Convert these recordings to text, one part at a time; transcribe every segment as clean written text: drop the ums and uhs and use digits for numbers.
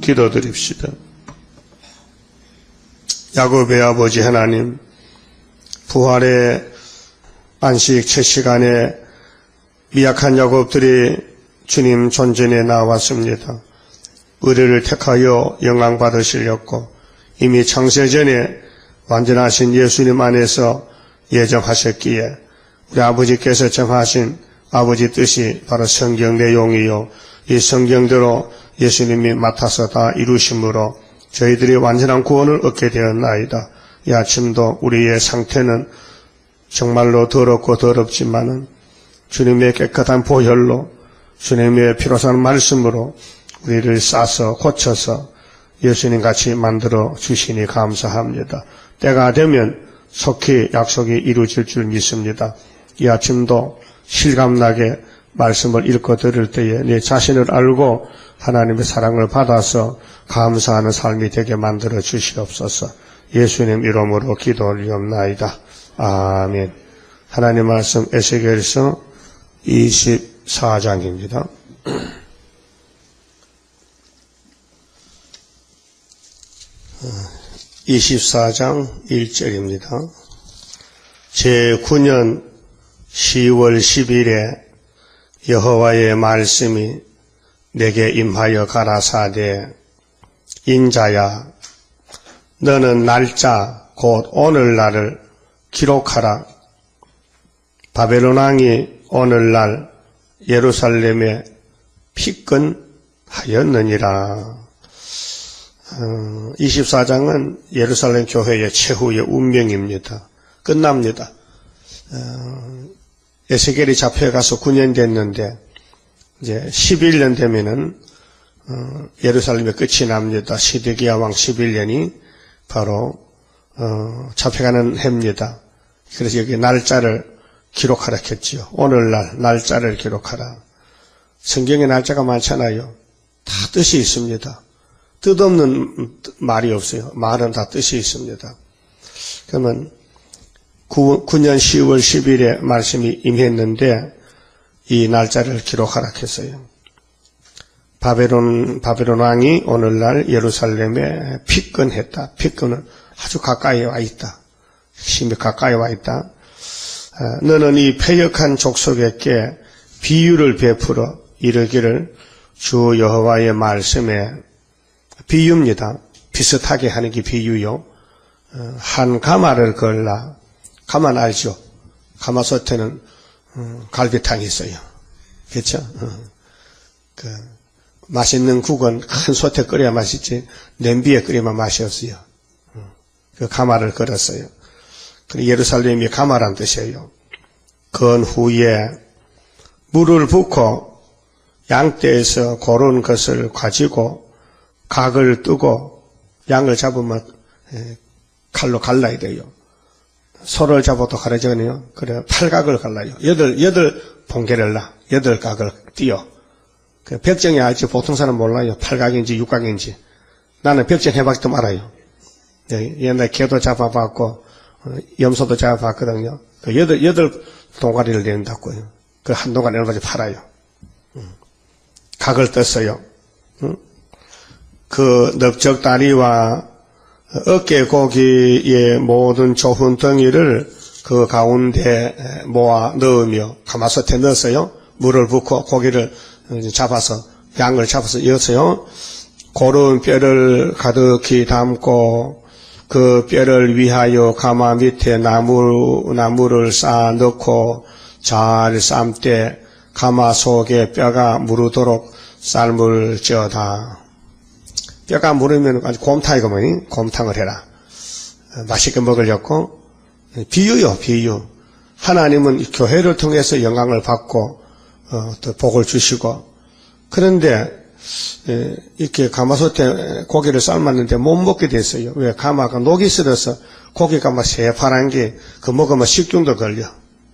기도드립시다. 야곱의 아버지 하나님, 부활의 안식 첫 시간에 미약한 야곱들이 주님 존전에 나왔습니다. 의를 택하여 영광 받으시렸고 이미 창세전에 완전하신 예수님 안에서 예정하셨기에 우리 아버지께서 정하신 아버지 뜻이 바로 성경 내용이요, 이 성경대로 예수님이 맡아서 다 이루심으로 저희들이 완전한 구원을 얻게 되었나이다. 이 아침도 우리의 상태는 정말로 더럽고 더럽지만은 주님의 깨끗한 보혈로, 주님의 피로산 말씀으로 우리를 싸서 고쳐서 예수님같이 만들어 주시니 감사합니다. 때가 되면 속히 약속이 이루어질 줄 믿습니다. 이 아침도 실감나게 말씀을 읽고 들을 때에 내 자신을 알고 하나님의 사랑을 받아서 감사하는 삶이 되게 만들어 주시옵소서. 예수님 이름으로 기도 올리옵나이다. 아멘. 하나님 말씀 에스겔서 24장입니다. (24장) 1절입니다. 제9년 10월 10일에 여호와의 말씀이 내게 임하여 가라사대, 인자야, 너는 날짜 곧 오늘날을 기록하라. 바벨론 왕이 오늘날 예루살렘에 피권하였느니라. 24장은 예루살렘 교회의 최후의 운명입니다. 끝납니다. 에스겔이 잡혀가서 9년 됐는데 이제 11년 되면은 예루살렘의 끝이 납니다. 시드기야 왕 11년이 바로 잡혀가는 해입니다. 그래서 여기 날짜를 기록하라 했지요. 오늘날 날짜를 기록하라. 성경에 날짜가 많잖아요. 다 뜻이 있습니다. 뜻없는 말이 없어요. 말은 다 뜻이 있습니다. 그러면 9년 10월 10일에 말씀이 임했는데 이 날짜를 기록하라 했어요. 바벨론 왕이 오늘날 예루살렘에 피권했다. 피권은 아주 가까이 와 있다. 심히 가까이 와 있다. 너는 이 패역한 족속에게 비유를 베풀어 이르기를 주 여호와의 말씀에, 비유입니다. 비슷하게 하는 게 비유요. 한 가마를 걸라. 가마 알죠? 가마솥에는 갈비탕이 있어요. 그렇죠? 맛있는 국은 큰 솥에 끓여야 맛있지 냄비에 끓이면 맛이 없어요. 그 가마를 걸었어요. 그리고 예루살렘이 가마란 뜻이에요. 건 후에 물을 붓고 양떼에서 고른 것을 가지고 각을 뜨고, 양을 잡으면 칼로 갈라야 돼요. 소를 잡아도 가려지거든요. 그래, 8각을 갈라요. 8봉개를 놔. 8각을 띄어. 그 벽정이 아직 보통 사람 몰라요. 8각인지 6각인지. 나는 벽정 해봤지도 말아요. 옛날에 개도 잡아봤고, 염소도 잡아봤거든요. 그 8동가리를 낸다고요. 그 한 동가리 얼마지 팔아요. 각을 떴어요. 그 넓적다리와 어깨 고기의 모든 좋은 덩이를 그 가운데 모아 넣으며 가마솥에 넣었어요. 물을 붓고 고기를 잡아서, 양을 잡아서 이었어요. 고른 뼈를 가득히 담고 그 뼈를 위하여 가마 밑에 나무를 쌓아 넣고 잘 삶되 가마 속에 뼈가 무르도록 삶을지어다. 뼈가 무르면 아주 곰탕이거든요. 곰탕을 해라. 맛있게 먹으려고. 비유요, 비유. 하나님은 교회를 통해서 영광을 받고 또 복을 주시고, 그런데 이렇게 가마솥에 고기를 삶았는데 못 먹게 됐어요. 왜? 가마가 녹이 슬어서 고기가 막 새파란 게 그 먹으면 식중독 걸려.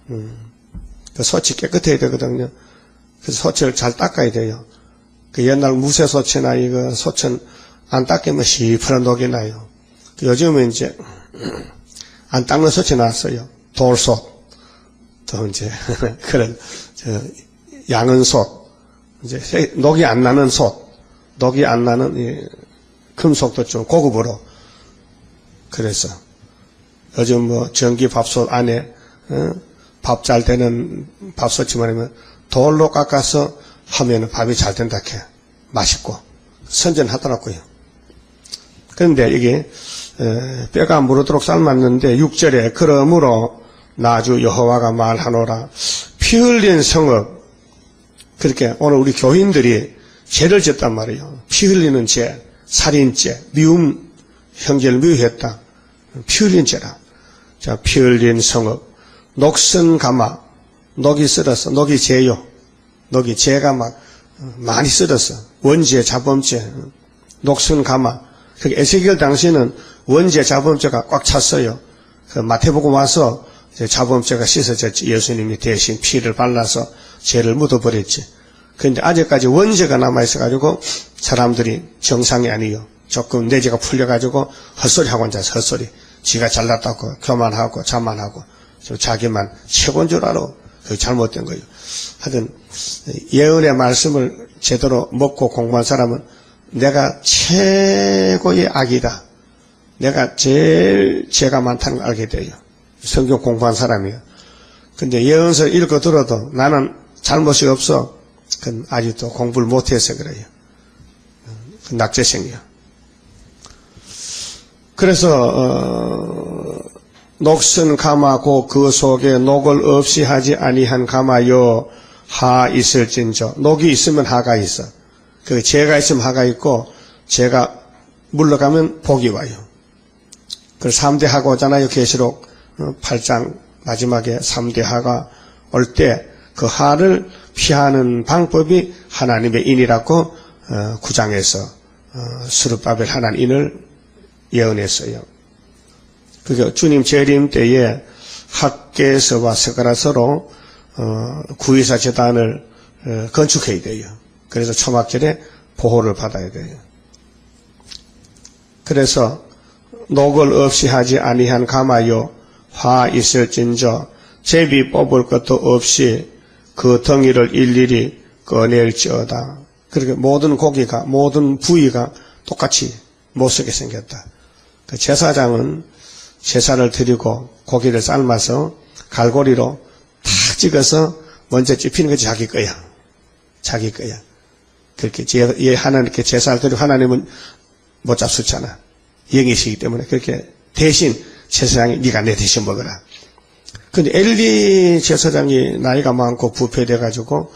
그 솥이 깨끗해야 되거든요. 그래서 솥을 잘 닦아야 돼요. 그 옛날 무쇠솥이나 이거 솥은 안 닦으면 시퍼런 녹이 나요. 요즘은 이제 안 닦는 솥이 나왔어요. 돌솥, 또 이제 그런 양은솥, 이제 녹이 안 나는 솥, 녹이 안 나는 이 금속도 좀 고급으로. 그래서 요즘 뭐 전기밥솥 안에 밥 잘 되는 밥솥이 뭐냐면 돌로 깎아서 하면 밥이 잘 된다 해. 맛있고 선전하더라고요. 그런데 이게 뼈가 무르도록 삶았는데 6절에 그러므로 나주 여호와가 말하노라 피 흘린 성읍. 그렇게 오늘 우리 교인들이 죄를 졌단 말이에요. 피 흘리는 죄, 살인죄, 미움, 형제를 미워했다. 피 흘린 죄라. 자, 피 흘린 성읍. 녹슨 가마. 녹이 쓸었어. 녹이 죄요. 녹이 죄가 막 많이 쓸었어. 원죄, 자범죄. 녹슨 가마. 에스겔 당시에는 원죄, 자범죄가 꽉 찼어요. 그 마태복음 와서 자범죄가 씻어졌지. 예수님이 대신 피를 발라서 죄를 묻어버렸지. 그런데 아직까지 원죄가 남아있어가지고 사람들이 정상이 아니요. 조금 내재가 풀려가지고 헛소리하고 앉아서 헛소리. 지가 잘났다고 교만하고 자만하고 자기만 최고인 줄 알아. 그게 잘못된 거예요. 하여튼 예언의 말씀을 제대로 먹고 공부한 사람은 내가 최고의 악이다. 내가 제일 죄가 많다는 걸 알게 돼요. 성경 공부한 사람이에요. 근데 예언서 읽어 들어도 나는 잘못이 없어. 그건 아직도 공부를 못해서 그래요. 낙제생이요. 그래서 녹슨 가마고 그 속에 녹을 없이 하지 아니한 가마요 하 있을진저. 녹이 있으면 하가 있어. 그 죄가 있으면 하가 있고 죄가 물러가면 복이 와요. 그 3대 하가 오잖아요. 계시록 8장 마지막에 3대 하가 올 때 그 하를 피하는 방법이 하나님의 인이라고 9장에서 스룹바벨 하나님인을 예언했어요. 그게 주님 재림 때에 학계서와 스가랴서로 구의사 제단을 건축해야 돼요. 그래서 초막절에 보호를 받아야 돼요. 그래서 녹을 없이 하지 아니한 가마요 화 있을진저 제비 뽑을 것도 없이 그 덩이를 일일이 꺼낼지어다. 그렇게 모든 고기가 모든 부위가 똑같이 못쓰게 생겼다. 그 제사장은 제사를 드리고 고기를 삶아서 갈고리로 탁 찍어서 먼저 찝히는 것이 자기 거야. 자기 거야. 그렇게 하나님께 제사를 드리고 하나님은 못 잡수잖아. 영이시기 때문에 그렇게 대신 제사장이 네가 내 대신 먹어라. 근데 엘리 제사장이 나이가 많고 부패돼가지고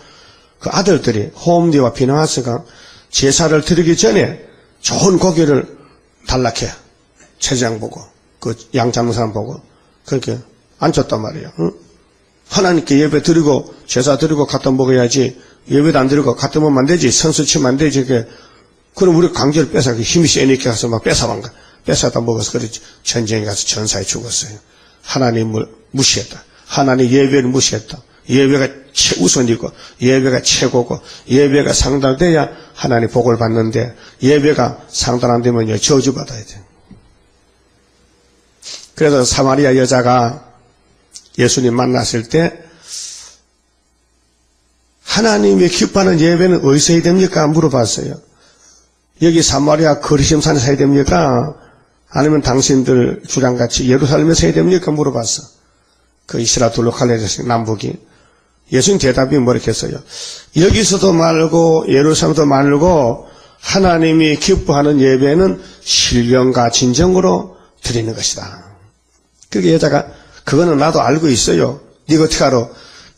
그 아들들이 홈디와 비나하스가 제사를 드리기 전에 좋은 고기를 달라해. 제사장 보고 그 양 잡는 사람 보고 그렇게 안 줬단 말이에요. 응? 하나님께 예배 드리고 제사 드리고 갖다 먹어야지. 예배도 안 드리고 갖다 먹으면 안 되지. 선수 치면 안 되지. 그럼 우리 강제로 뺏어 힘이 세니까 가서 막 뺏어다 먹어서 그래 전쟁에 가서 전사에 죽었어요. 하나님을 무시했다. 하나님 예배를 무시했다. 예배가 우선이고 예배가 최고고 예배가 상달돼야 하나님 복을 받는데 예배가 상달 안 되면요 저주받아야 돼요. 그래서 사마리아 여자가 예수님 만났을 때 하나님이 기뻐하는 예배는 어디서 해야 됩니까? 물어봤어요. 여기 사마리아 거리심산에서 해야 됩니까? 아니면 당신들 주량같이 예루살렘에서 해야 됩니까? 물어봤어. 그 이스라 둘로칼레르스 남북이. 예수님 대답이 뭐라고 했어요? 여기서도 말고 예루살렘도 말고 하나님이 기뻐하는 예배는 신령과 진정으로 드리는 것이다. 그게 여자가 그거는 나도 알고 있어요. 네가 어떻게 알아?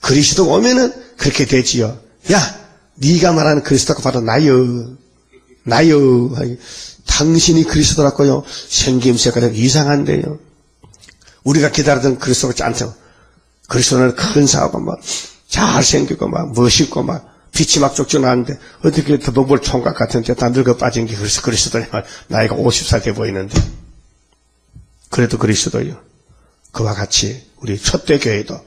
그리스도가 오면은 그렇게 되지요. 야, 네가 말하는 그리스도가 바로 나요. 당신이 그리스도라고요. 생김새가 이상한데요. 우리가 기다리던 그리스도 같지 않죠. 그리스도는 근사하고 막 잘생기고 막 멋있고 막 빛이 막 쭉쭉 나는데 어떻게 더벅벌 총각 같은데 다 늙어 빠진 게 그리스도냐. 나이가 50살 돼 보이는데. 그래도 그리스도요. 그와 같이 우리 첫대 교회도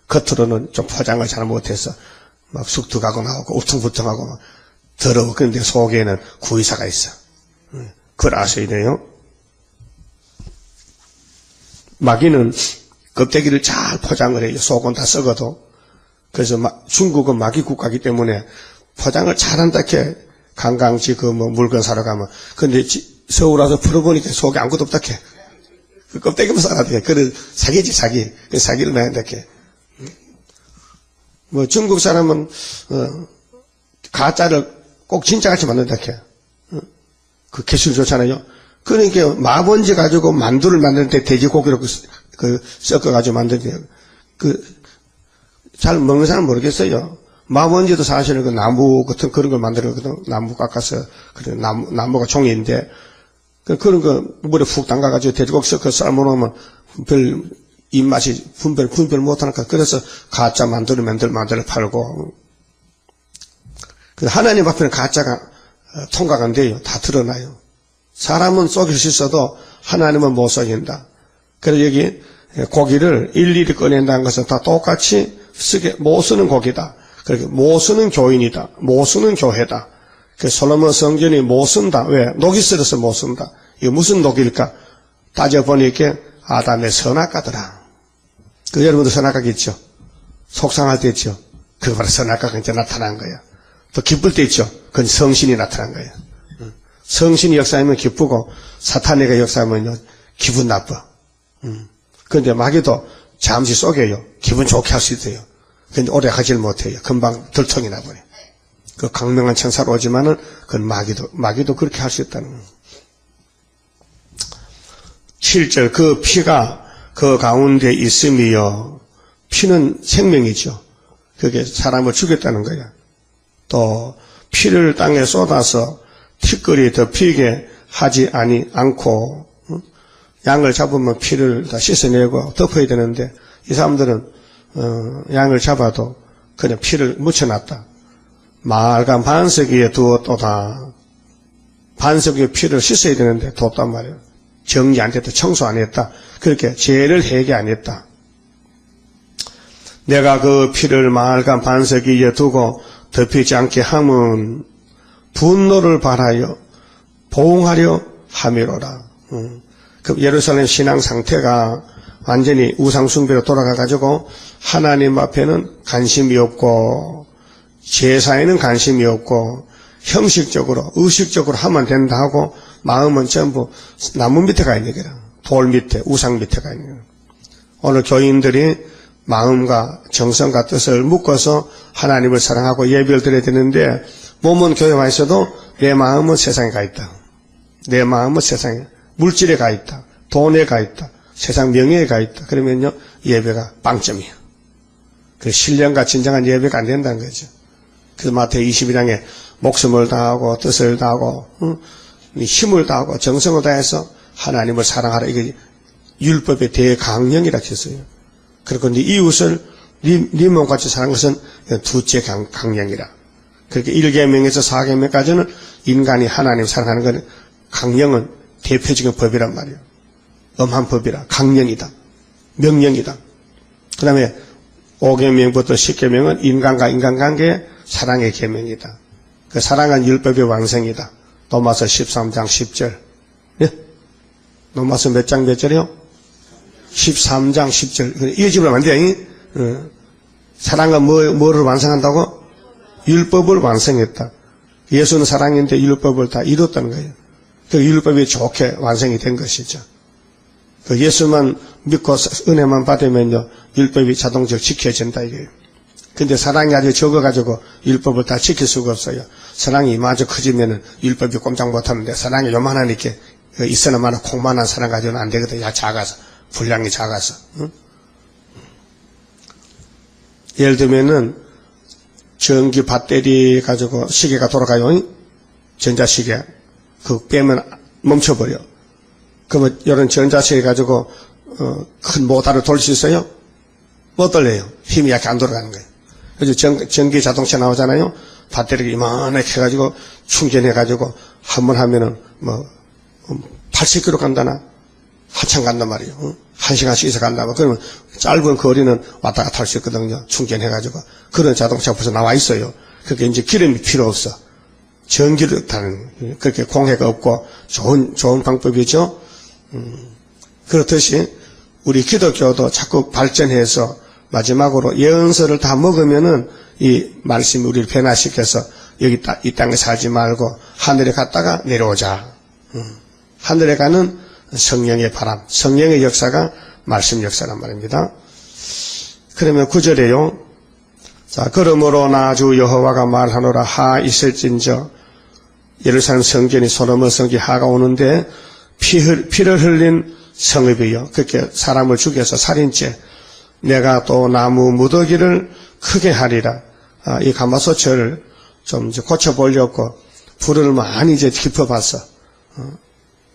겉으로는 좀 포장을 잘 못해서 막 쑥득하고 나오고 우퉁부퉁하고 막 더러워. 그런데 속에는 구의사가 있어. 그걸 아셔야 돼요. 마귀는 껍데기를 잘 포장을 해요. 속은 다 썩어도. 그래서 중국은 마귀 국가이기 때문에 포장을 잘한다 이렇게 관광지 물건 사러 가면. 근데 서울 와서 풀어보니까 속에 아무것도 없다 캐. 그 껍데기만 사라 돼. 그래, 사기지, 사기. 그 사기를 많이 한다 캐. 중국 사람은, 가짜를 꼭 진짜같이 만든다 캐. 그 기술 좋잖아요. 그러니까 마번지 가지고 만두를 만들 때 돼지고기로 섞어가지고 만드는 잘 먹는 사람은 모르겠어요. 마번지도 사실은 그 나무 같은 그런 걸 만들거든. 나무 깎아서, 그래, 나무가 종이인데, 그런 거 물에 푹 담가가지고 돼지고기 섞어 삶아놓으면 별 입맛이 분별 못하니까 그래서 가짜 만두를 만들어 팔고. 하나님 앞에는 가짜가 통과가 안 돼요. 다 드러나요. 사람은 속일 수 있어도 하나님은 못 속인다. 그래서 여기 고기를 일일이 꺼낸다는 것은 다 똑같이 못 쓰는 고기다. 그렇게 못 쓰는 교인이다. 못 쓰는 교회다. 그 솔로몬 성전이 못 쓴다. 왜? 녹이 슬어서 못 쓴다. 이거 무슨 녹일까? 따져보니까 아담의 선악과더라. 여러분도 선악과겠죠? 속상할 때 있죠? 그거 바로 선악과가 이제 나타난 거야. 또 기쁠 때 있죠? 그건 성신이 나타난 거야. 성신이 역사하면 기쁘고 사탄이가 역사하면요 기분 나빠. 그런데 마귀도 잠시 속여요. 기분 좋게 할 수 있어요. 근데 오래 하질 못해요. 금방 들통이 나버려. 그 강명한 천사로 오지만은 그건 마귀도 그렇게 할 수 있다는 거예요. 7절 그 피가 그 가운데 있음이요. 피는 생명이죠. 그게 사람을 죽였다는 거야. 또 피를 땅에 쏟아서 티끌이 덮이게 하지 않고 양을 잡으면 피를 다 씻어내고 덮어야 되는데 이 사람들은 양을 잡아도 그냥 피를 묻혀놨다. 말간 반석 위에 두었도다. 반석 위에 피를 씻어야 되는데 뒀단 말이에요. 정리 안 됐다. 청소 안 했다. 그렇게 죄를 해결 안 했다. 내가 그 피를 말간 반석 위에 두고 덮이지 않게 함은 분노를 발하여 보응하려 함이로라. 그 예루살렘 신앙 상태가 완전히 우상숭배로 돌아가가지고 하나님 앞에는 관심이 없고 제사에는 관심이 없고 형식적으로 의식적으로 하면 된다 하고 마음은 전부 나무 밑에 가 있는 거라. 돌 밑에 우상 밑에 가 있는 거라. 오늘 교인들이 마음과 정성과 뜻을 묶어서 하나님을 사랑하고 예배를 드려야 되는데 몸은 교회 와 있어도 내 마음은 세상에 가 있다. 내 마음은 세상에 물질에 가 있다. 돈에 가 있다. 세상 명예에 가 있다. 그러면요 예배가 빵점이야. 그 신령과 진정한 예배가 안 된다는 거죠. 그래서 마태오 21장에 목숨을 다하고 뜻을 다하고 힘을 다하고 정성을 다해서 하나님을 사랑하라. 이게 율법의 대강령이라 했어요. 그리고 네 이웃을 네 몸같이 사랑하는 것은 두째 강령이라. 그렇게 1계명에서 4계명까지는 인간이 하나님 사랑하는 건 강령은 대표적인 법이란 말이에요. 엄한 법이라. 강령이다. 명령이다. 그 다음에 5계명부터 10계명은 인간과 인간관계의 사랑의 계명이다. 그 사랑은 율법의 완성이다. 로마서 13장 10절. 예? 로마서 몇 장 몇 절이요? 13장 10절. 이어지면 안 돼요. 사랑은 뭐를 완성한다고? 율법을 완성했다. 예수는 사랑인데 율법을 다 이뤘다는 거예요. 그 율법이 좋게 완성이 된 것이죠. 그 예수만 믿고 은혜만 받으면요, 율법이 자동적으로 지켜진다 이거예요. 근데 사랑이 아주 적어가지고 율법을 다 지킬 수가 없어요. 사랑이 이마저 커지면은 율법이 꼼짝 못하는데 사랑이 요만한 이렇게 있으나 마나 콩만한 사랑 가지고는 안 되거든. 야 작아서 분량이 작아서. 응? 예를 들면은 전기 배터리 가지고 시계가 돌아가요. 전자시계. 그거 빼면 멈춰버려. 그러면 이런 전자시계 가지고 큰 모터를 돌릴 수 있어요? 못 돌려요. 힘이 약간 안 돌아가는 거예요. 그래서 전기 자동차 나오잖아요. 배터리가 이만하게 해가지고 충전해가지고 한 번 하면은 80km 간다나 한참 간단 말이에요. 1시간씩 있어 간다면 그러면 짧은 거리는 왔다 갔다 할 수 있거든요. 충전해가지고 그런 자동차 벌써 나와 있어요. 그게 이제 기름이 필요 없어. 전기를 타는 그렇게 공해가 없고 좋은 방법이죠. 그렇듯이 우리 기독교도 자꾸 발전해서 마지막으로 예언서를 다 먹으면은 이 말씀이 우리를 변화시켜서 여기 이 땅에 살지 말고 하늘에 갔다가 내려오자. 하늘에 가는 성령의 바람, 성령의 역사가 말씀 역사란 말입니다. 그러면 9절에요. 자, 그러므로 나 주 여호와가 말하노라. 하 있을진저 예루살렘 성전이 솔로몬 성전 하가 오는데 피를 흘린 성읍이요. 그렇게 사람을 죽여서 살인죄. 내가 또 나무 무더기를 크게 하리라. 이 가마솥을 좀 이제 고쳐보려고 불을 많이 이제 깊어봤어.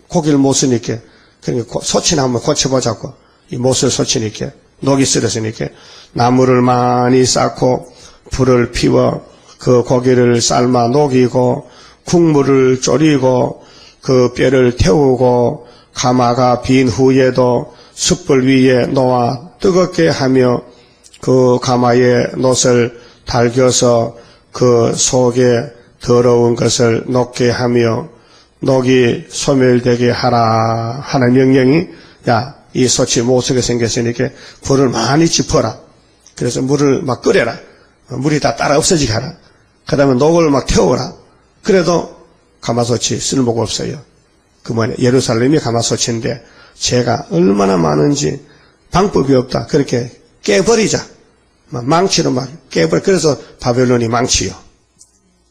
고기를 못 쓰니까. 그러니까 솥이나 한번 고쳐보자고. 이 못을 솥이니까. 녹이 쓰러지니까. 나무를 많이 쌓고 불을 피워 그 고기를 삶아 녹이고 국물을 졸이고 그 뼈를 태우고 가마가 빈 후에도 숯불 위에 놓아 뜨겁게 하며 그 가마에 놋을 달겨서 그 속에 더러운 것을 녹게 하며 녹이 소멸되게 하라 하는 명령이 야, 이 솥이 못쓰게 생겼으니까 불을 많이 짚어라. 그래서 물을 막 끓여라. 물이 다 따라 없어지게 하라. 그 다음에 녹을 막 태워라. 그래도 가마솥이 쓸모가 없어요. 그 뭐냐, 예루살렘이 가마솥인데 죄가 얼마나 많은지 방법이 없다. 그렇게 깨버리자. 망치로 막 깨버려. 그래서 바벨론이 망치요.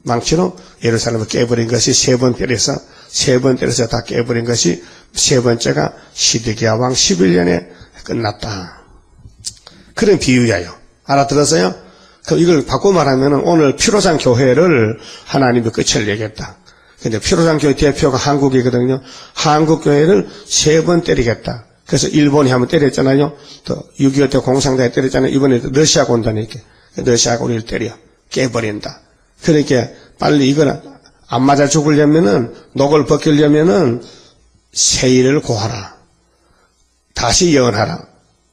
망치로 예루살렘을 깨버린 것이 세 번 때려서 다 깨버린 것이 세 번째가 시드기야 왕 11년에 끝났다. 그런 비유야요. 알아들었어요? 그럼 이걸 바꿔 말하면 오늘 피로상 교회를 하나님이 끝을 내겠다. 근데 피로상 교회 대표가 한국이거든요. 한국 교회를 세 번 때리겠다. 그래서 일본이 한번 때렸잖아요. 또 6.25 때 공산당이 때렸잖아요. 이번에 러시아가 온다니까. 러시아가 우리를 때려. 깨버린다. 그러니까 빨리 이거는 안 맞아 죽으려면은, 녹을 벗기려면은 세일을 고하라. 다시 예언하라.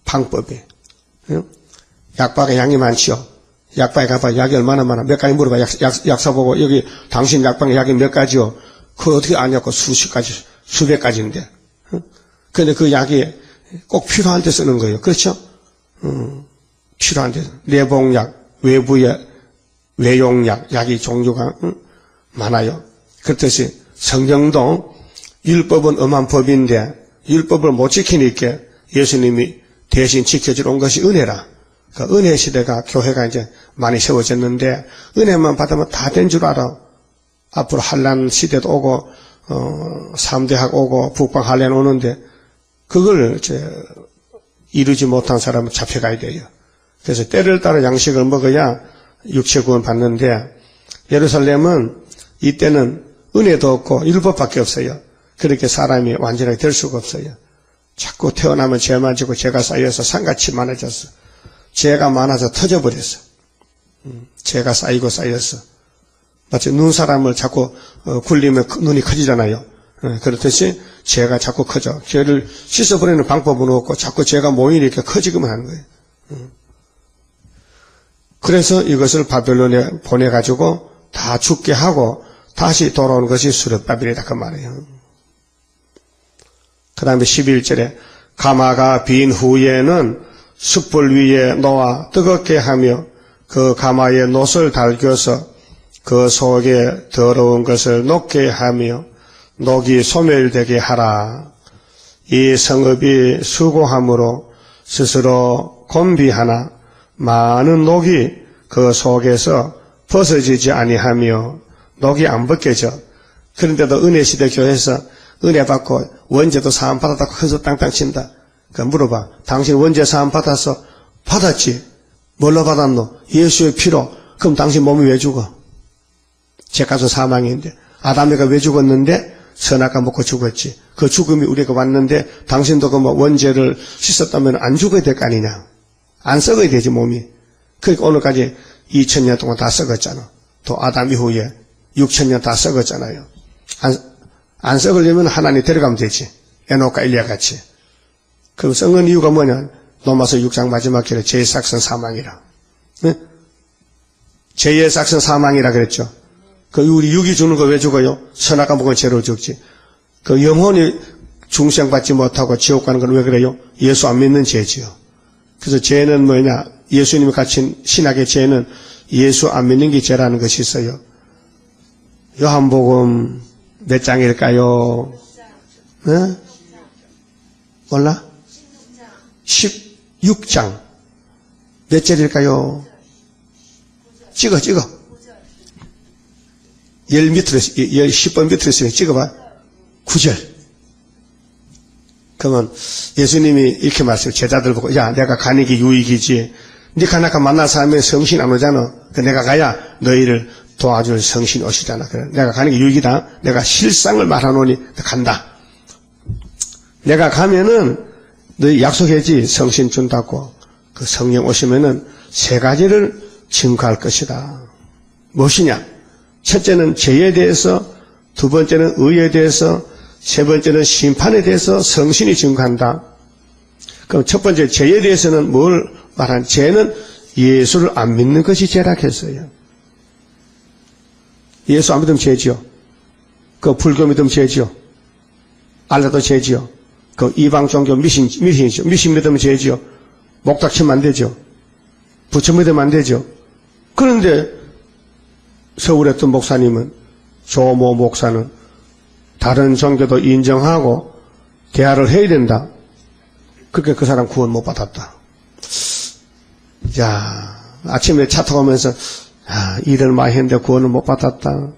방법이. 약박에 양이 많지요. 약방에 가봐. 약이 얼마나 많아. 몇 가지 물어봐. 약사 보고, 여기 당신 약방에 약이 몇 가지요? 그거 어떻게 아냐고 수십 가지, 수백 가지인데. 근데 그 약이 꼭 필요한 데 쓰는 거예요. 그렇죠? 필요한 데. 내복약, 외부약, 외용약, 약이 종류가 많아요. 그렇듯이 성경도 율법은 엄한 법인데 율법을 못 지키니까 예수님이 대신 지켜주러 온 것이 은혜라. 그 은혜 시대가 교회가 이제 많이 세워졌는데 은혜만 받으면 다 된 줄 알아. 앞으로 한란 시대도 오고 3대학 오고 북방 한란 오는데 그걸 이제 이루지 못한 사람은 잡혀가야 돼요. 그래서 때를 따라 양식을 먹어야 육체 구원 받는데 예루살렘은 이때는 은혜도 없고 율법밖에 없어요. 그렇게 사람이 완전하게 될 수가 없어요. 자꾸 태어나면 죄만 지고 죄가 쌓여서 산같이 많아졌어. 죄가 많아서 터져버렸어. 죄가 쌓이고 쌓였어. 마치 눈사람을 자꾸 굴리면 눈이 커지잖아요. 그렇듯이 죄가 자꾸 커져. 죄를 씻어버리는 방법은 없고 자꾸 죄가 모이니까 커지기만 하는 거예요. 그래서 이것을 바벨론에 보내가지고 다 죽게 하고 다시 돌아오는 것이 수르바벨이다 그 말이에요. 그 다음에 11절에 가마가 빈 후에는 숯불 위에 놓아 뜨겁게 하며 그 가마에 놋을 달겨서 그 속에 더러운 것을 녹게 하며 녹이 소멸되게 하라. 이 성읍이 수고함으로 스스로 곤비하나 많은 녹이 그 속에서 벗어지지 아니하며 녹이 안 벗겨져. 그런데도 은혜시대 교회에서 은혜 받고 원죄도 사함 받았다고 커서 땅땅 친다. 그 물어봐. 당신 원죄 사함 받아서 받았지? 뭘로 받았노? 예수의 피로. 그럼 당신 몸이 왜 죽어? 죄가서 사망인데. 아담이가 왜 죽었는데? 선악과 먹고 죽었지. 그 죽음이 우리가 왔는데 당신도 그 뭐 원죄를 씻었다면 안 죽어야 될 거 아니냐? 안 썩어야 되지 몸이. 그러니까 오늘까지 2000년 동안 다 썩었잖아. 또 아담 이후에 6000년 다 썩었잖아요. 안 썩으려면 하나님 데려가면 되지. 에녹과 엘리야 같이. 그럼 썩은 이유가 뭐냐? 로마서 6장 마지막 절에 죄의 삭선 사망이라. 네? 죄의 삭선 사망이라 그랬죠. 그 우리 육이 죽는 거 왜 죽어요? 선악과 먹은 죄로 죽지. 그 영혼이 중생받지 못하고 지옥 가는 건 왜 그래요? 예수 안 믿는 죄지요. 그래서 죄는 뭐냐? 예수님이 가르친 신학의 죄는 예수 안 믿는 게 죄라는 것이 있어요. 요한복음 몇 장일까요? 네? 몰라? 16장. 몇 절일까요? 찍어. 열 밑으로, 10번 밑으로 있으면 찍어봐. 9절. 그러면 예수님이 이렇게 말씀을 제자들 보고, 야, 내가 가는 게 유익이지. 네가 나가 만나서 하면 성신 안 오잖아. 내가 가야 너희를 도와줄 성신 오시잖아. 그래. 내가 가는 게 유익이다. 내가 실상을 말하노니 간다. 내가 가면은 너희 약속했지. 성신 준다고. 그 성령 오시면은 세 가지를 증거할 것이다. 무엇이냐? 첫째는 죄에 대해서, 두 번째는 의에 대해서, 세 번째는 심판에 대해서 성신이 증거한다. 그럼 첫 번째 죄에 대해서는 뭘 말하는? 죄는 예수를 안 믿는 것이 죄라했어요. 예수 안 믿으면 죄지요. 그 불교 믿으면 죄지요. 알라도 죄지요. 그 이방 종교 미신이죠. 미신 믿으면 죄지요. 목닥치면 안 되죠. 부처 믿으면 안 되죠. 그런데 서울에 또 목사님은, 조모 목사는 다른 종교도 인정하고 대화를 해야 된다. 그렇게 그 사람 구원 못 받았다. 야, 아침에 차 타고 오면서, 일을 많이 했는데 구원을 못 받았다.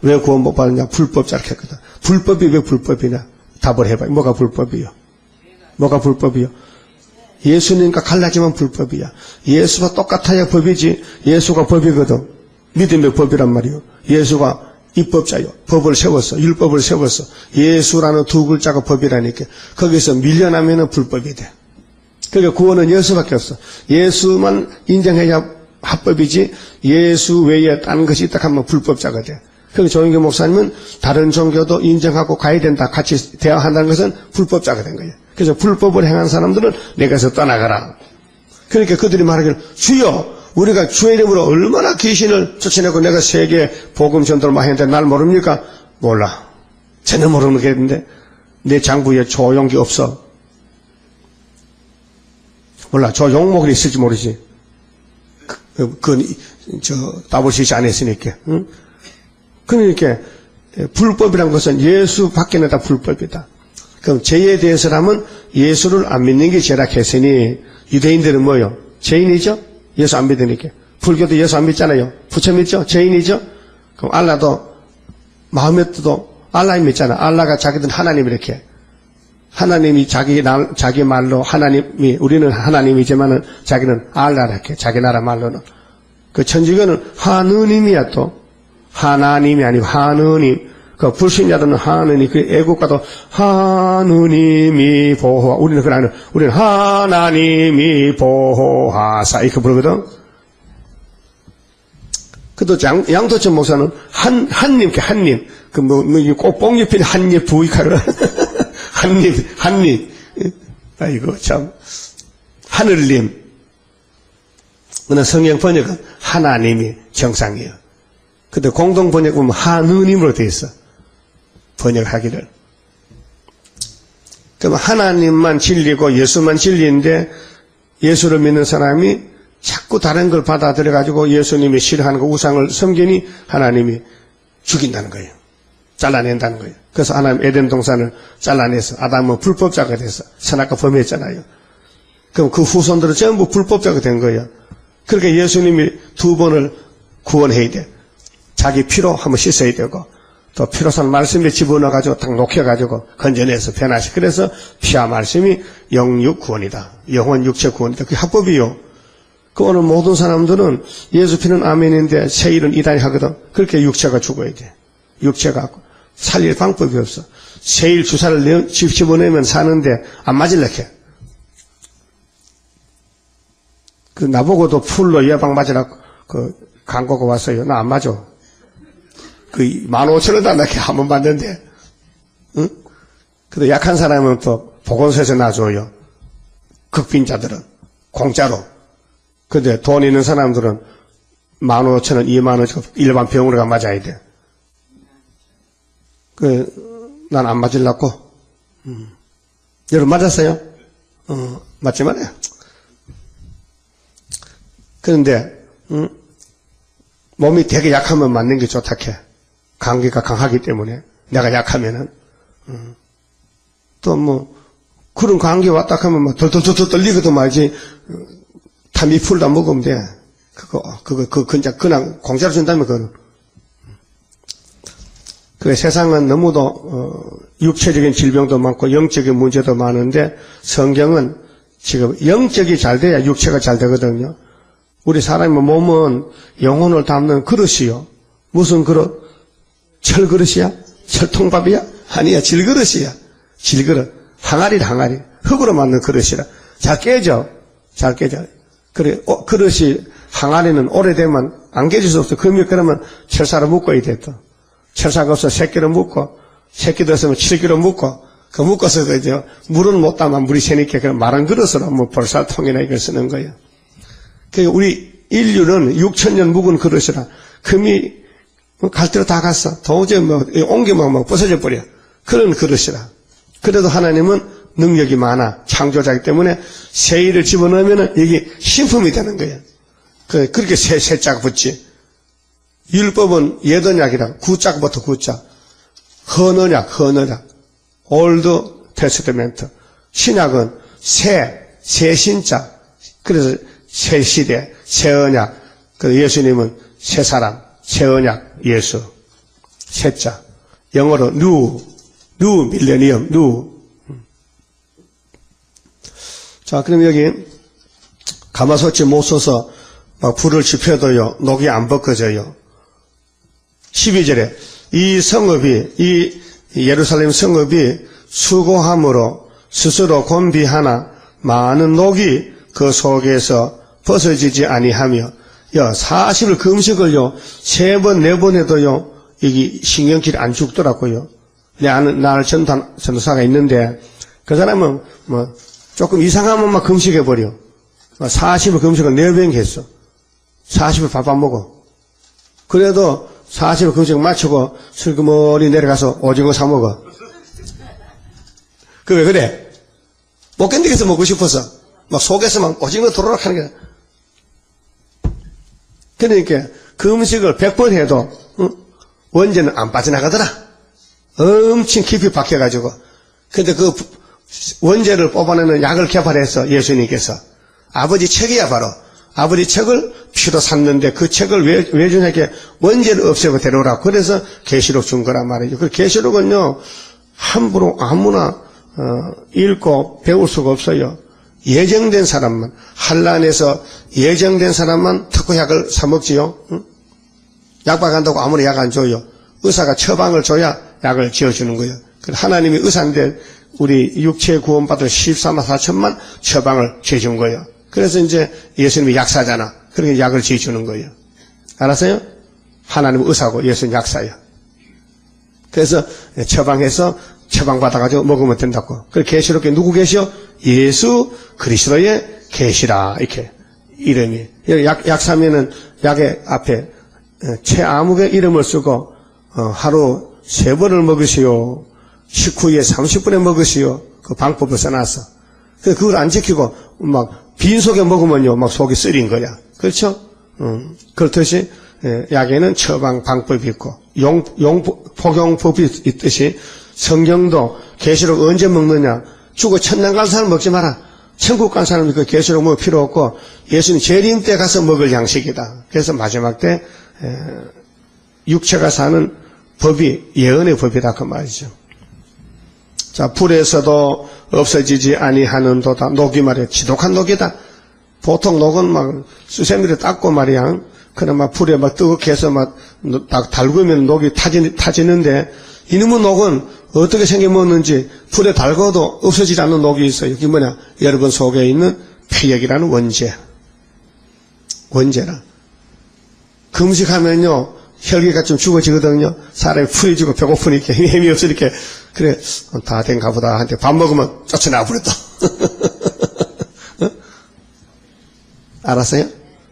왜 구원 못 받았냐? 불법 자락했거든. 불법이 왜 불법이냐? 답을 해봐요. 뭐가 불법이요? 뭐가 불법이요? 예수님과 갈라지면 불법이야. 예수가 똑같아야 법이지. 예수가 법이거든. 믿음의 법이란 말이요. 예수가 입법자요. 법을 세웠어. 율법을 세웠어. 예수라는 두 글자가 법이라니까. 거기서 밀려나면은 불법이 돼. 그러니까 구원은 예수밖에 없어. 예수만 인정해야 합법이지, 예수 외에 다른 것이 있다 하면 불법자가 돼. 그래서 조영교 목사님은 다른 종교도 인정하고 가야 된다. 같이 대화한다는 것은 불법자가 된 거예요. 그래서 불법을 행한 사람들은 내게서 떠나가라. 그러니까 그들이 말하기를, 주여, 우리가 주의 이름으로 얼마나 귀신을 쫓아내고 내가 세계 복음 전도를 많이 했는데 날 모릅니까? 몰라. 전혀 모르는 게 있는데 내 장부에 조용기 없어. 몰라. 조용목이 있을지 모르지. WCC 안 했으니까. 응? 그러니까 불법이란 것은 예수 밖에는 다 불법이다. 그럼 죄에 대해서라면 예수를 안 믿는 게 죄라 했으니 유대인들은 뭐요? 죄인이죠? 예수 안 믿으니까. 불교도 예수 안 믿잖아요. 부처 믿죠? 죄인이죠? 그럼 알라도, 마흐메트도 알라 믿잖아. 알라가 자기들 하나님 이렇게. 하나님이 자기 말로 하나님이, 우리는 하나님이지만은 자기는 알라 이렇게. 자기 나라 말로는. 그 천주교는 하느님이야 또. 하나님이 아니고 하느님. 그 불신자들은 하느님, 그 애국가도 하느님이 보호하, 우리는 그걸 아니고, 우리는 하나님이 보호하사, 이렇게 부르거든. 그도 양도천 목사는 한님, 꼭 뽕잎인 한잎 부익하라. 한잎. 아이고, 참. 하늘님. 그러나 성경 번역은 하나님이 정상이에요. 근데 공동 번역 보면 하느님으로 되어 있어. 번역하기를. 그럼 하나님만 진리고 예수만 진리인데 예수를 믿는 사람이 자꾸 다른 걸 받아들여가지고 예수님이 싫어하는 거 우상을 섬기니 하나님이 죽인다는 거예요. 잘라낸다는 거예요. 그래서 하나님 에덴 동산을 잘라내서 아담은 불법자가 돼서 선악과 범했잖아요. 그럼 그 후손들은 전부 불법자가 된 거예요. 그러니까 예수님이 두 번을 구원해야 돼. 자기 피로 한번 씻어야 되고 또 피로산 말씀에 집어넣어가지고 딱 녹여가지고 건져내서 변화시. 그래서 피와 말씀이 영육 구원이다. 영혼 육체 구원이다. 그게 합법이요. 그 오늘 모든 사람들은 예수 피는 아멘인데 세일은 이단이 하거든. 그렇게 육체가 죽어야 돼. 육체가 살릴 방법이 없어. 세일 주사를 집어내면 사는데 안 맞으려고 해. 그 나보고도 풀로 예방 맞으라고 그 광고가 왔어요. 나 안 맞아. 그 15,000원 달라게 한 번 받는데, 응? 근데 약한 사람은 또 보건소에서 놔줘요. 극빈자들은 공짜로. 근데 돈 있는 사람들은 15,000원, 20,000원 일반 병원으로 가 맞아야 돼. 난 안 맞으려고. 여러분 맞았어요? 맞지 말아요. 그런데 몸이 되게 약하면 맞는 게 좋다 해. 감기가 강하기 때문에 내가 약하면은 또 뭐 그런 감기 왔다 하면 막 덜덜덜 떨리거든 말이지. 타미풀다 먹으면 돼. 그거 그냥 공짜로 준다면 그거는. 그 세상은 너무도 육체적인 질병도 많고 영적인 문제도 많은데 성경은 지금 영적이 잘 돼야 육체가 잘 되거든요. 우리 사람의 몸은 영혼을 담는 그릇이요. 무슨 그릇? 철그릇이야? 철통밥이야? 아니야, 질그릇이야. 질그릇. 항아리. 흙으로 만든 그릇이라. 잘 깨져. 그래, 그릇이, 항아리는 오래되면 안 깨질 수 없어. 그러면 철사로 묶어야 돼, 또. 철사가 없어 새끼로 묶고, 새끼도 없으면 7개로 묶고, 그 묶어서 이제 물은 못 담아 물이 새니까 그런 마른 그릇으로 뭐 볼살통이나 이걸 쓰는 거예요. 그 우리 인류는 6,000년 묵은 그릇이라 금이 갈 대로 다 갔어. 도저히 뭐 옮기면 뭐 부서져 버려. 그런 그릇이라. 그래도 하나님은 능력이 많아. 창조자이기 때문에 세일을 집어넣으면 이게 신품이 되는 거예요. 그렇게 세자가 붙지. 율법은 예언약이라 구자부터 구자. 헌언약. 올드 테스트멘트. 신약은 새 신자. 그래서 새 시대, 새 언약. 그 예수님은 새 사람, 새 언약, 예수. 새자. 영어로 new millennium, new. 자, 그럼 여기 가마솥에 못 써서 막 불을 지펴도요, 녹이 안 벗겨져요. 12절에 이 성읍이, 이 예루살렘 성읍이 수고함으로 스스로 곤비하나 많은 녹이 그 속에서 벗어지지 아니하며 40일 금식을요 3번 4번 해도요 이게 신경질이 안 죽더라고요. 내 아는 나를 전도사가 있는데 그 사람은 뭐 조금 이상하면 막 금식해버려. 40일 금식을 4번 했어. 40일 밥 안 먹어. 그래도 40일 금식 마치고 슬그머니 내려가서 오징어 사 먹어. 그 왜 그래? 못 견디겠어 먹고 싶어서. 막 속에서 막 오징어 도로락 하는 게. 그러니까 금식을 100번 해도 원죄는 안 빠져나가더라. 엄청 깊이 박혀가지고. 근데 그 원죄를 뽑아내는 약을 개발해서 예수님께서 아버지 책이야 바로. 아버지 책을 피로 샀는데 그 책을 왜 주냐게 원죄를 없애고 데려오라. 그래서 계시록 준 거란 말이죠. 그 계시록은요 함부로 아무나 읽고 배울 수가 없어요. 예정된 사람만, 환난에서 예정된 사람만 특효약을 사 먹지요. 약박 한다고 아무나 약 안 줘요. 의사가 처방을 줘야 약을 지어주는 거예요. 하나님이 의사인데 우리 육체 구원받을 14만 4천만 처방을 지어준 거예요. 그래서 이제 예수님이 약사잖아. 그렇게 약을 지어주는 거예요. 알았어요? 하나님은 의사고 예수는 약사예요. 그래서 처방해서 처방받아가지고 먹으면 된다고. 그 계시록에 누구 계시오? 예수 그리스도의 계시라. 이렇게 이름이. 약사면은 약의 앞에 최아무개 이름을 쓰고 하루 3번을 먹으시오. 식후에 30분에 먹으시오. 그 방법을 써놨어. 그걸 안 지키고 막 빈속에 먹으면요 막 속이 쓰린 거야. 그렇죠? 그렇듯이 약에는 처방 방법이 있고 복용법이 있듯이 성경도 계시록 언제 먹느냐. 죽어 천당 갈 사람 먹지 마라. 천국 간 사람은 그 계시록 먹을 필요 없고 예수님 재림 때 가서 먹을 양식이다. 그래서 마지막 때 육체가 사는 법이 예언의 법이다 그 말이죠. 자, 불에서도 없어지지 아니하는도다. 녹이 말이야 지독한 녹이다. 보통 녹은 막 수세미를 닦고 말이야. 그냥 막 불에 막 뜨겁게 막 달구면 녹이 타지는데 이놈의 녹은 어떻게 생겨먹는지 불에 달궈도 없어지지 않는 녹이 있어요. 이게 뭐냐? 여러분 속에 있는 폐역이라는 원죄라. 금식하면요 혈기가 좀 죽어지거든요. 사람이 풀어지고 배고프니까 힘이 없으니까 그래 다 된가 보다 한테 밥 먹으면 쫓아나 버렸다. 알았어요?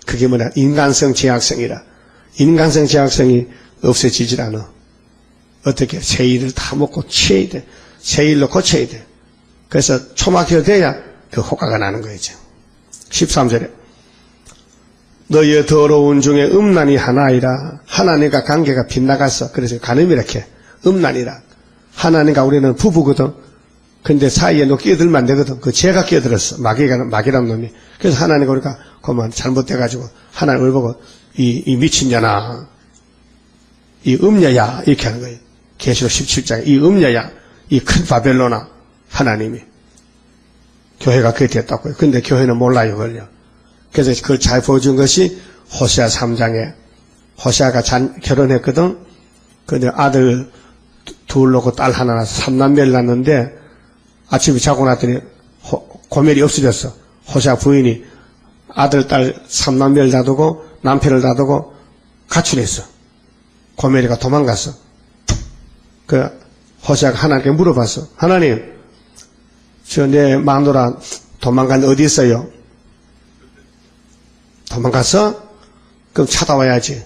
그게 뭐냐? 인간성 제약성이라. 인간성 제약성이 없어지질 않아. 어떻게? 세일을 다 먹고 치어야 돼. 세일로 고쳐야 돼. 그래서 초막혀 돼야 그 효과가 나는 거죠. 13절에 너희의 더러운 중에 음란이 하나이라. 하나님과 관계가 빗나갔어. 그래서 간음이렇게 음란이라. 하나님과 우리는 부부거든. 근데 사이에 너 끼어들면 안 되거든. 그 죄가 끼어들었어. 마귀란 놈이. 그래서 하나님과 우리가 그만 잘못돼가지고 하나님을 보고 이 미친년아, 이 음녀야 이렇게 하는 거예요. 계시록 17장에 이 음녀야, 이 큰 바벨론아, 하나님이. 교회가 그게 됐다고요. 근데 교회는 몰라요, 그걸요. 그래서 그걸 잘 보여준 것이 호세아 3장에 호세아가 결혼했거든. 근데 아들 둘 놓고 딸 하나 낳아서 3남매를 낳았는데 아침에 자고 났더니 고멜이 없어졌어. 호세아 부인이 아들 딸 3남매를 놔두고 남편을 놔두고 가출했어. 고멜이가 도망갔어. 그 호세아가 하나님께 물어봤어. 하나님, 저 내 마누라 도망간 어디 있어요? 도망갔어? 그럼 찾아와야지.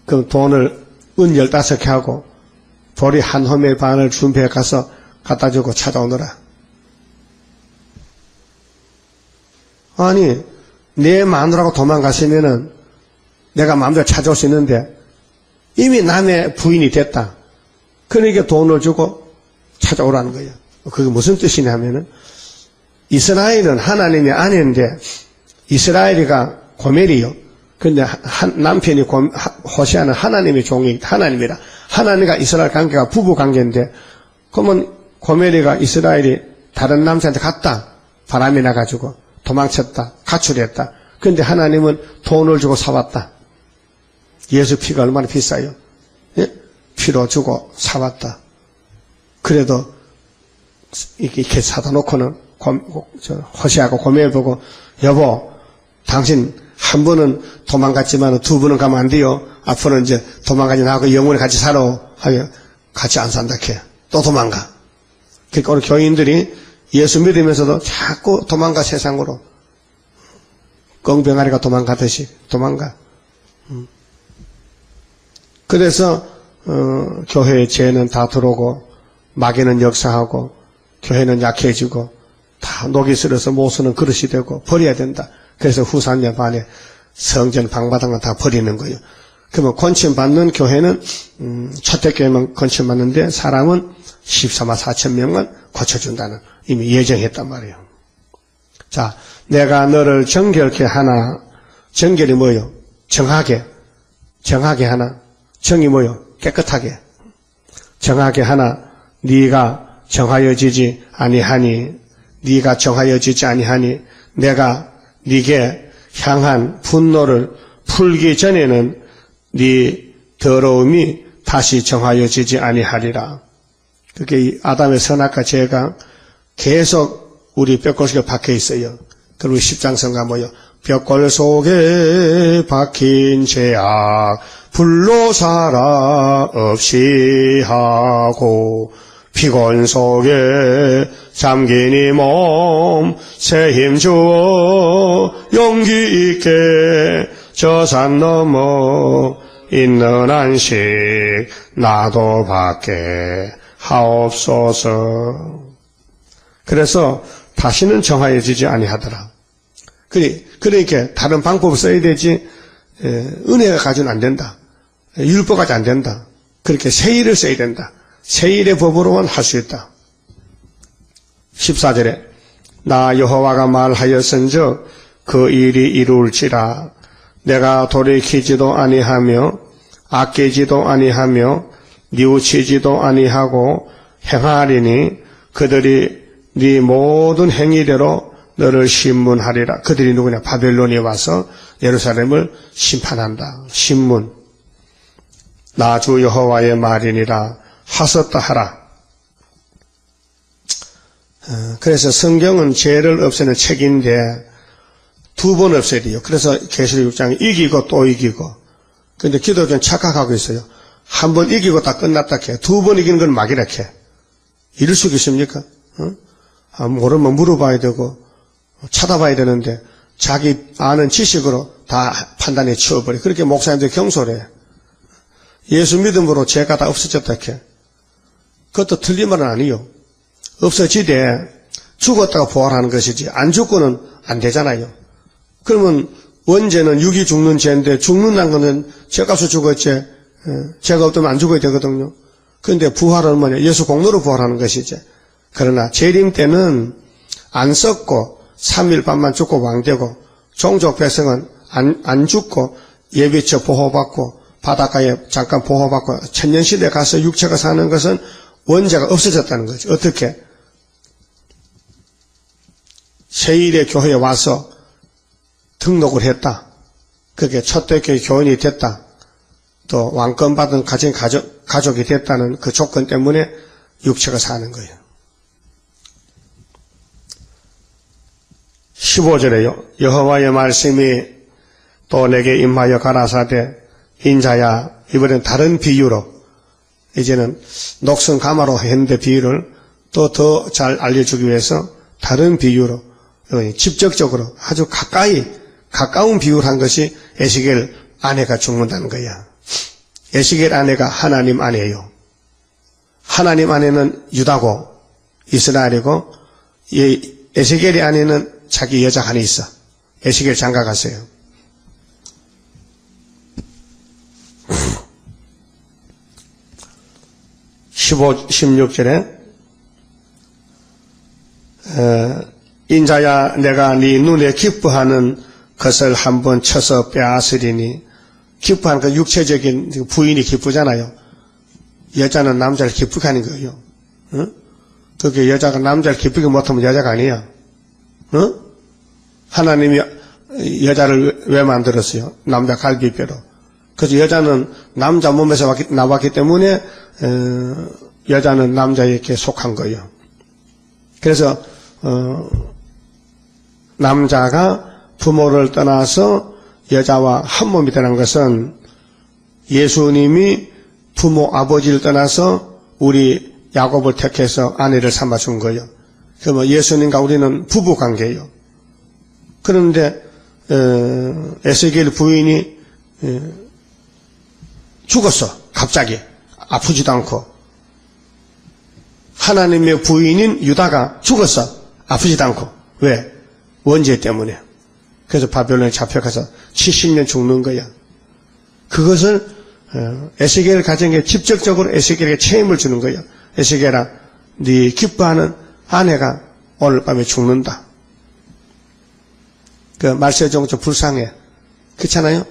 그럼 돈을 은 15개 하고 보리 한 호멜 반을 준비해 가서 갖다 주고 찾아오너라. 아니, 내 마누라가 도망갔으면은 내가 마음대로 찾아올 수 있는데 이미 남의 부인이 됐다. 그러니까 돈을 주고 찾아오라는 거예요. 그게 무슨 뜻이냐면은 이스라엘은 하나님의 아내인데 이스라엘이가 고멜이요. 근데 남편이 호세아는 하나님의 종이 하나님이라. 하나님과 이스라엘 관계가 부부 관계인데 그러면 고멜이가 이스라엘이 다른 남자한테 갔다. 바람이 나가지고 도망쳤다. 가출했다. 근데 하나님은 돈을 주고 사왔다. 예수 피가 얼마나 비싸요? 예? 피로 주고 사왔다. 그래도 이렇게 사다 놓고는 호세아하고 고멜 보고 여보, 당신 한 번은 도망갔지만 두 번은 가면 안 돼요. 앞으로는 이제 도망가지 나하고 영원히 같이 살아. 하면 같이 안 산다 캐. 또 도망가. 그러니까 우리 교인들이 예수 믿으면서도 자꾸 도망가 세상으로. 껑병아리가 도망가듯이 도망가. 그래서 교회의 죄는 다 들어오고 마귀는 역사하고 교회는 약해지고 다 녹이 슬어서 못 쓰는 그릇이 되고 버려야 된다. 그래서 후삼년 반에 성전 방바닥은 다 버리는 거예요. 그러면 권침받는 교회는 초대교회만 권침받는데 사람은 14만 4천 명만 고쳐준다는 이미 예정했단 말이에요. 자, 내가 너를 정결케 하나. 정결이 뭐예요? 정하게 하나. 정이 뭐예요? 깨끗하게. 정하게 하나. 네가 정하여지지 아니하니. 네가 정하여지지 아니하니 내가 네게 향한 분노를 풀기 전에는 네 더러움이 다시 정하여지지 아니하리라. 그게 아담의 선악과 죄가 계속 우리 뼈골 속에 박혀 있어요. 그리고 십장성가 뭐요? 뼈골 속에 박힌 죄악 불로 살아 없이 하고 피곤 속에 잠긴 이 몸 새 힘 주어 용기 있게 저 산 넘어 있는 안식 나도 받게 하옵소서. 그래서 다시는 정하여지지 아니하더라. 그러니까 다른 방법을 써야 되지 은혜가 가지고는 안 된다. 율법 가지고 안 된다. 그렇게 세일을 써야 된다. 세일의 법으로만 할 수 있다. 14절에 나 여호와가 말하였은즉 그 일이 이루울지라. 내가 돌이키지도 아니하며 아끼지도 아니하며 뉘우치지도 아니하고 행하리니 그들이 네 모든 행위대로 너를 심문하리라. 그들이 누구냐? 바벨론에 와서 예루살렘을 심판한다. 심문. 나 주 여호와의 말이니라. 하셨다 하라. 그래서 성경은 죄를 없애는 책인데 두 번 없애야 돼요. 그래서 계시록 6장에 이기고 또 이기고. 근데 기독교는 착각하고 있어요. 한 번 이기고 다 끝났다 해. 두 번 이기는 건 막이라 해. 이럴 수 있습니까? 모르면 물어봐야 되고 찾아봐야 되는데 자기 아는 지식으로 다 판단해 치워버려. 그렇게 목사님들 경솔해. 예수 믿음으로 죄가 다 없어졌다 해. 그것도 틀린 말은 아니요. 없어지되 죽었다가 부활하는 것이지 안 죽고는 안 되잖아요. 그러면 원죄는 육이 죽는 죄인데 죽는다는 것은 죄값으로 죽었지 죄가 없다면 안 죽어야 되거든요. 그런데 부활은 뭐냐? 예수 공로로 부활하는 것이지. 그러나 재림 때는 안 썩고 3일 밤만 죽고 왕되고 종족 백성은 안 죽고 예비처 보호받고 바닷가에 잠깐 보호받고 천년시대에 가서 육체가 사는 것은 원죄가 없어졌다는 거죠. 어떻게? 세일의 교회에 와서 등록을 했다. 그게 초대교회 교인이 됐다. 또 왕권 받은 가족이 됐다는 그 조건 때문에 육체가 사는 거예요. 15절에요. 여호와의 말씀이 또 내게 임하여 가라사대 인자야, 이번엔 다른 비유로 이제는 녹슨 가마로 했는데 비유를 또 더 잘 알려주기 위해서 다른 비유로 직접적으로 아주 가까운 비유를 한 것이 에스겔 아내가 죽는다는 거야. 에스겔 아내가 하나님 아내예요. 하나님 아내는 유다고 이스라엘이고 에스겔의 아내는 자기 여자 하나 있어. 에스겔 장가 갔어요. (15, 16절에) 인자야 내가 네 눈에 기뻐하는 것을 한번 쳐서 빼앗으리니. 기뻐하는 그 육체적인 부인이 기쁘잖아요. 여자는 남자를 기쁘게 하는 거예요. 어? 그게 여자가 남자를 기쁘게 못하면 여자가 아니야. 어? 하나님이 여자를 왜 만들었어요? 남자 갈비뼈로. 그래서 여자는 남자 몸에서 나왔기 때문에 여자는 남자에게 속한 거예요. 그래서 남자가 부모를 떠나서 여자와 한 몸이 되는 것은 예수님이 부모 아버지를 떠나서 우리 야곱을 택해서 아내를 삼아준 거예요. 그러면 예수님과 우리는 부부 관계예요. 그런데 에스겔 부인이 죽었어. 갑자기 아프지도 않고. 하나님의 부인인 유다가 죽었어. 아프지도 않고. 왜? 원죄 때문에. 그래서 바벨론에 잡혀가서 70년 죽는 거야. 그것을 에스겔 가정에 직접적으로 에스겔에게 책임을 주는 거야. 에스겔아, 네 기뻐하는 아내가 오늘 밤에 죽는다. 그 말세종 좀 불쌍해. 그렇잖아요?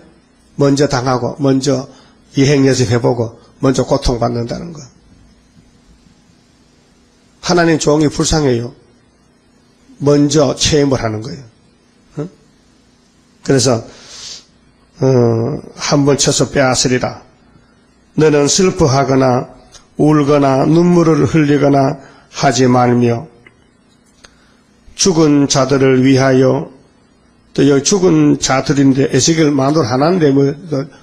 먼저 당하고 먼저 이행 연습해보고 먼저 고통받는다는 거. 하나님 종이 불쌍해요. 먼저 체험을 하는 거예요. 어? 그래서 한번 쳐서 빼앗으리라. 너는 슬퍼하거나 울거나 눈물을 흘리거나 하지 말며 죽은 자들을 위하여. 또 여기 죽은 자들인데 에스겔 만돌 하나인데 뭐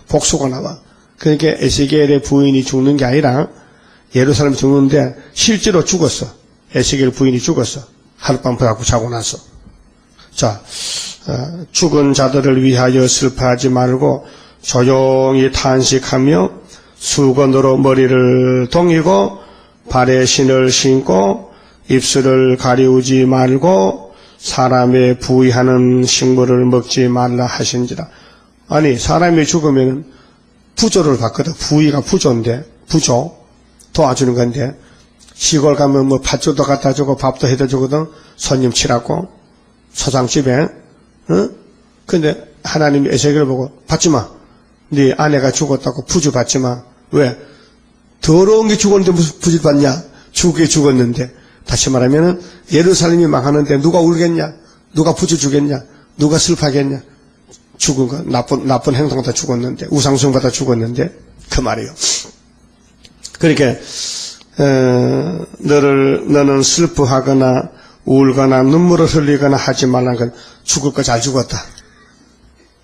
복수가 나와. 그러니까 에스겔의 부인이 죽는 게 아니라 예루살렘이 죽는데 실제로 죽었어. 에스겔 부인이 죽었어. 하룻밤 자고 자고 나서. 자, 죽은 자들을 위하여 슬퍼하지 말고 조용히 탄식하며 수건으로 머리를 동이고 발에 신을 신고 입술을 가리우지 말고 사람의 부의하는 식물을 먹지 말라 하신지라. 아니, 사람이 죽으면 부조를 받거든. 부의가 부조인데, 부조 도와주는 건데, 시골 가면 뭐 팥죽도 갖다 주고 밥도 해다 주거든. 손님 치라고 소장집에. 어? 근데 하나님이 에스겔을 보고 받지 마. 네 아내가 죽었다고 부주 받지 마. 왜? 더러운 게 죽었는데 무슨 부주 받냐? 죽게 죽었는데. 다시 말하면은 예루살렘이 망하는데 누가 울겠냐? 누가 부주 주겠냐? 누가 슬퍼하겠냐? 죽은 거 나쁜 행동받아 죽었는데, 우상숭받아 죽었는데 그 말이에요. 그러니까 너는 슬퍼하거나 울거나 눈물을 흘리거나 하지 말라는 건 죽을 거 잘 죽었다.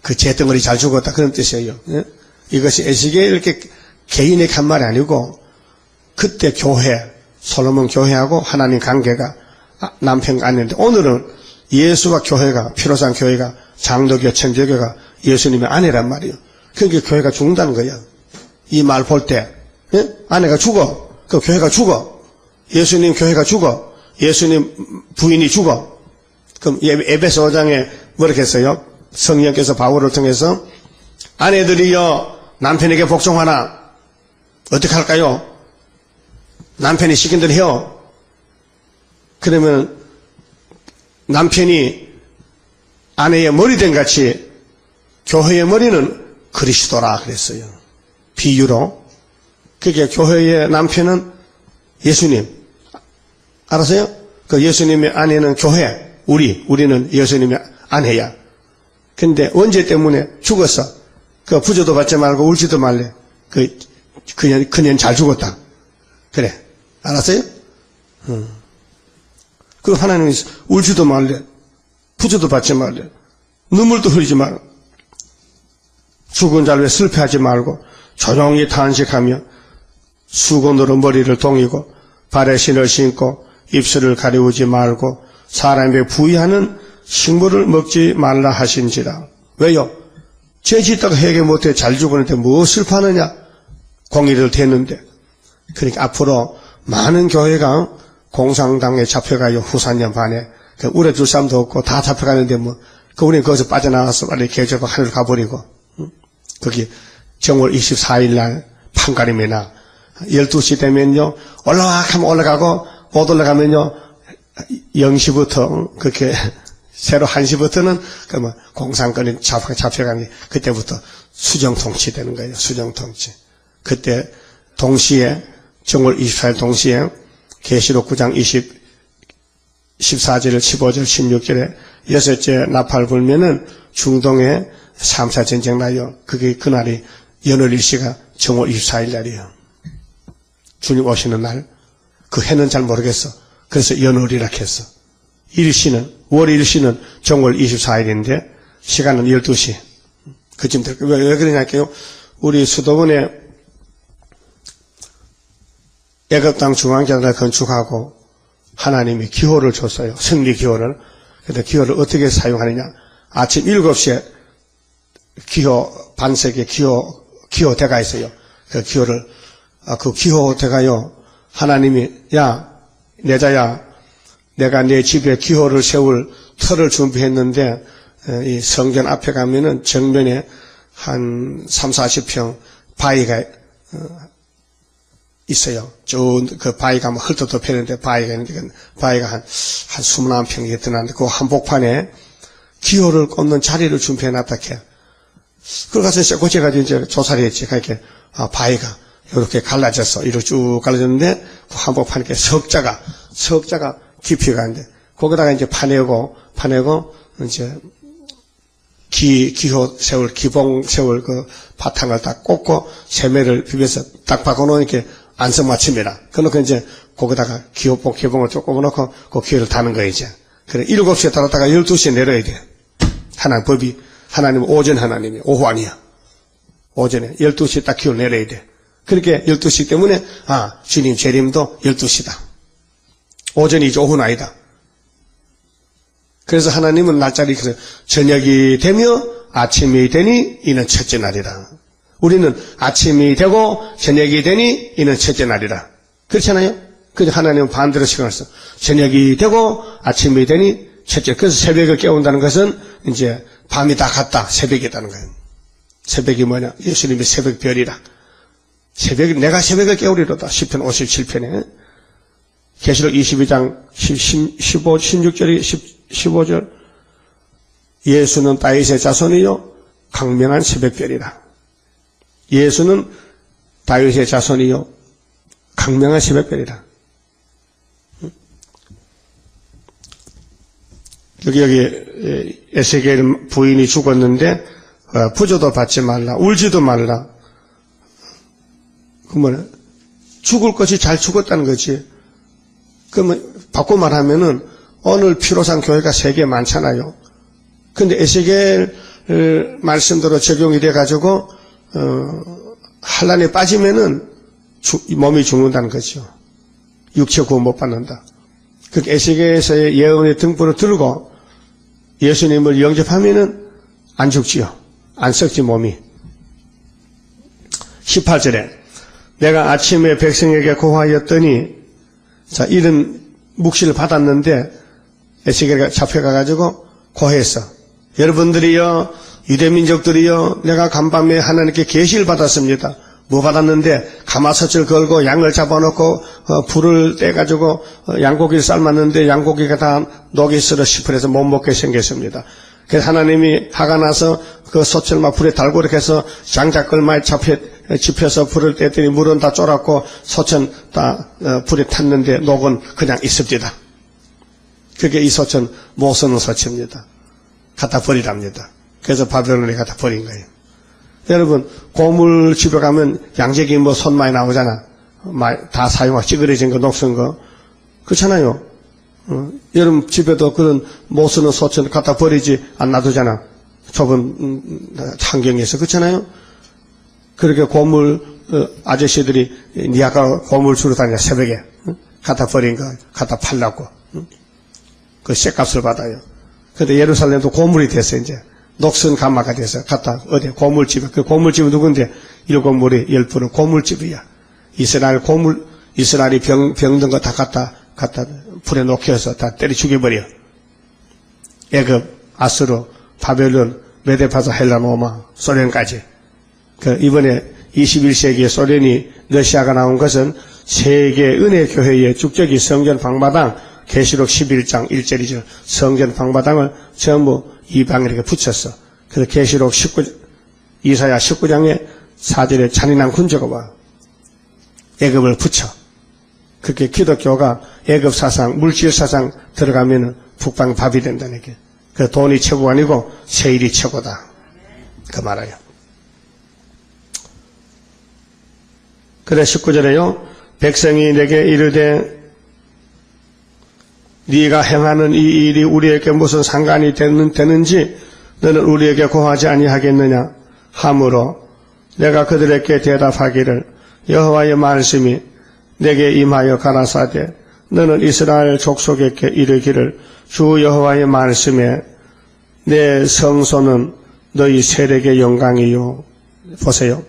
그 재덩어리 잘 죽었다. 그런 뜻이에요. 예? 이것이 에스겔 이렇게 개인에게 한 말이 아니고 그때 교회, 솔로몬 교회하고 하나님 관계가 남편과 아내인데, 오늘은 예수와 교회가, 피로산 교회가, 장로교, 천주교가 예수님의 아내란 말이에요. 그러니까 교회가 죽는다는 거예요. 이 말 볼 때, 예? 아내가 죽어. 그 교회가 죽어. 예수님 교회가 죽어. 예수님 부인이 죽어. 그럼 에베소 5장에 뭐라고 했어요? 성령께서 바울을 통해서 아내들이여 남편에게 복종하나 어떻게 할까요? 남편이 시킨 대로 해요. 그러면 남편이 아내의 머리된 같이 교회의 머리는 그리스도라 그랬어요. 비유로. 그게 교회의 남편은 예수님. 알았어요? 그 예수님의 아내는 교회. 우리는 예수님의 아내야. 근데 원죄 때문에 죽었어. 그 부조도 받지 말고 울지도 말래. 그년 잘 죽었다. 그래. 알았어요? 그리고 하나님이 울지도 말래. 부조도 받지 말래. 눈물도 흘리지 말고. 죽은 자를 위해 슬퍼하지 말고 조용히 탄식하며 수건으로 머리를 동이고 발에 신을 신고 입술을 가리우지 말고 사람에게 부의하는 식물을 먹지 말라 하신지라. 왜요? 죄 짓다가 회개 못해 잘 죽었는데 뭐 슬퍼하느냐? 공의를 대는데. 그러니까 앞으로 많은 교회가 공산당에 잡혀가요. 후산년 반에. 울어줄 사람도 없고 다 잡혀가는데 우리는 거기서 빠져나와서 빨리 개조하고 하늘 가버리고. 거기 정월 24일 날 판가림이나 12시 되면요. 올라가 하면 올라가고 못 올라가면요. 0시부터 그렇게 새로 1시부터는 그러면 공산권이 잡혀가니 그때부터 수정통치 되는 거예요. 수정통치. 그때 동시에 정월 24일 동시에 계시록 9장 14절, 15절, 16절에 여섯째 나팔 불면은 중동에 3차 전쟁 나요. 그게 그날이 연월일시가 정월 24일 날이에요. 주님 오시는 날. 그 해는 잘 모르겠어. 그래서 연월이라 했어. 월 일시는 정월 24일인데 시간은 12시. 그쯤 될 거예요. 왜 그러냐니까요. 우리 수도원에 애굽 땅 중앙제단을 건축하고 하나님이 기호를 줬어요. 승리 기호를. 근데 기호를 어떻게 사용하느냐. 아침 7시에 기호, 반석에 기호대가 있어요. 그 기호를, 그 기호대가요, 하나님이, 야, 내자야, 내가 내 집에 기호를 세울 터를 준비했는데, 이 성전 앞에 가면은 정면에 한 30-40평 바위가, 있어요. 그 바위가 뭐 헐떡도 펴는데 바위가 있는데, 바위가 한 21평이 드는데, 그 한복판에 기호를 꽂는 자리를 준비해 놨다 해요. 그걸 가서 이제 고쳐가지고 이제 조사를 했지. 그러니까, 바위가 이렇게 갈라졌어. 이렇게 쭉 갈라졌는데, 그 한복판에 석자가 깊이가 있는데, 거기다가 이제 파내고, 이제, 기호 세울, 기봉 세울 그 바탕을 딱 꽂고, 세매를 비벼서 딱 박아놓으니까 안성맞춤이라. 그러니까 이제, 거기다가 기봉을 쭉 꽂아놓고, 그 기호를 다는 거야, 이제. 그래, 7시에 달았다가 12시에 내려야 돼. 하나님 법이, 하나님은 오전 하나님이 오후 아니야. 오전에 12시에 딱 기호를 내려야 돼. 그렇게 12시 때문에 주님 재림도 12시다. 오전이지 오후는 아니다. 그래서 하나님은 날짜를 그래서 저녁이 되며 아침이 되니 이는 첫째 날이라. 우리는 아침이 되고 저녁이 되니 이는 첫째 날이라. 그렇잖아요? 그래서 하나님은 반대로 시간을 써. 저녁이 되고 아침이 되니 첫째. 그래서 새벽을 깨운다는 것은 이제 밤이 다 갔다. 새벽이라는 거예요. 새벽이 뭐냐? 예수님의 새벽별이라. 내가 새벽을 깨우리로다. 10편 57편에. 계시록 22장 16절이 15절. 예수는 다윗의 자손이요 강명한 새벽별이라. 예수는 다윗의 자손이요 강명한 새벽별이라. 여기 에스겔 부인이 죽었는데 부조도 받지 말라, 울지도 말라. 그러면 죽을 것이 잘 죽었다는 거지. 그러면 바꿔 말하면은 오늘 피로상 교회가 세계 많잖아요. 근데 에스겔 말씀대로 적용이 돼가지고 환란에 빠지면은 몸이 죽는다는 거죠. 육체 구원 못 받는다. 그 에스겔에서의 예언의 등불을 들고 예수님을 영접하면은 안 죽지요. 안 썩지 몸이. 18절에 내가 아침에 백성에게 고하였더니 자 이런 묵시를 받았는데 에스겔가 잡혀가가지고 고했어. 여러분들이요, 유대민족들이요, 내가 간밤에 하나님께 계시를 받았습니다. 뭐 받았는데 가마솥을 걸고 양을 잡아놓고 불을 떼가지고 양고기를 삶았는데 양고기가 다 녹이 슬어 시풀해서 못 먹게 생겼습니다. 그래서 하나님이 화가 나서 그 솥을 막 불에 달고 이렇게 해서 장작걸마에 집혀서 불을 뗐더니 물은 다 쫄았고 솥은 다 불에 탔는데 녹은 그냥 있습니다. 그게 이 솥은 못 쓰는 솥입니다. 갖다 버리랍니다. 그래서 바벨론에 갖다 버린 거예요. 여러분, 고물집에 가면 양재기 뭐 손 많이 나오잖아. 다 사용하고 찌그러진 거, 녹슨 거. 그렇잖아요. 여러분 집에도 그런 못 쓰는 솥은 갖다 버리지 안 놔두잖아. 좁은 환경에서. 그렇잖아요. 그렇게 고물 아저씨들이 니 아까 고물 주러 다니냐 새벽에 갖다 버린 거 갖다 팔라고. 그 쇳값을 받아요. 근데 예루살렘도 고물이 됐어 이제. 녹슨 가마가 돼서 갖다 어디 고물집에. 그 고물집은 누군데? 7물이 10분은 고물집이야. 이스라엘이 병든 거 다 갖다 불에 녹여서 다 때려 죽여버려. 애굽, 아수르, 바벨론, 메데파사, 헬라노마, 소련까지. 이번에 21세기에 소련이 러시아가 나온 것은 세계 은혜교회의 축적이 성전 방마당 계시록 11장 1절이죠. 성전 방마당을 전부 이방인에게 붙였어. 그래서 계시록 이사야 19장에 4절에 잔인한 군주가 와. 애굽을 붙여. 그렇게 기독교가 애굽 사상, 물질 사상 들어가면 북방 밥이 된다는 게. 그 돈이 최고가 아니고 세일이 최고다. 그 말이에요. 그래 19절에요. 백성이 내게 이르되 네가 행하는 이 일이 우리에게 무슨 상관이 되는지 너는 우리에게 고하지 아니하겠느냐 하므로 내가 그들에게 대답하기를 여호와의 말씀이 내게 임하여 가라사대 너는 이스라엘 족속에게 이르기를 주 여호와의 말씀에 내 성소는 너희 세력의 영광이요. 보세요.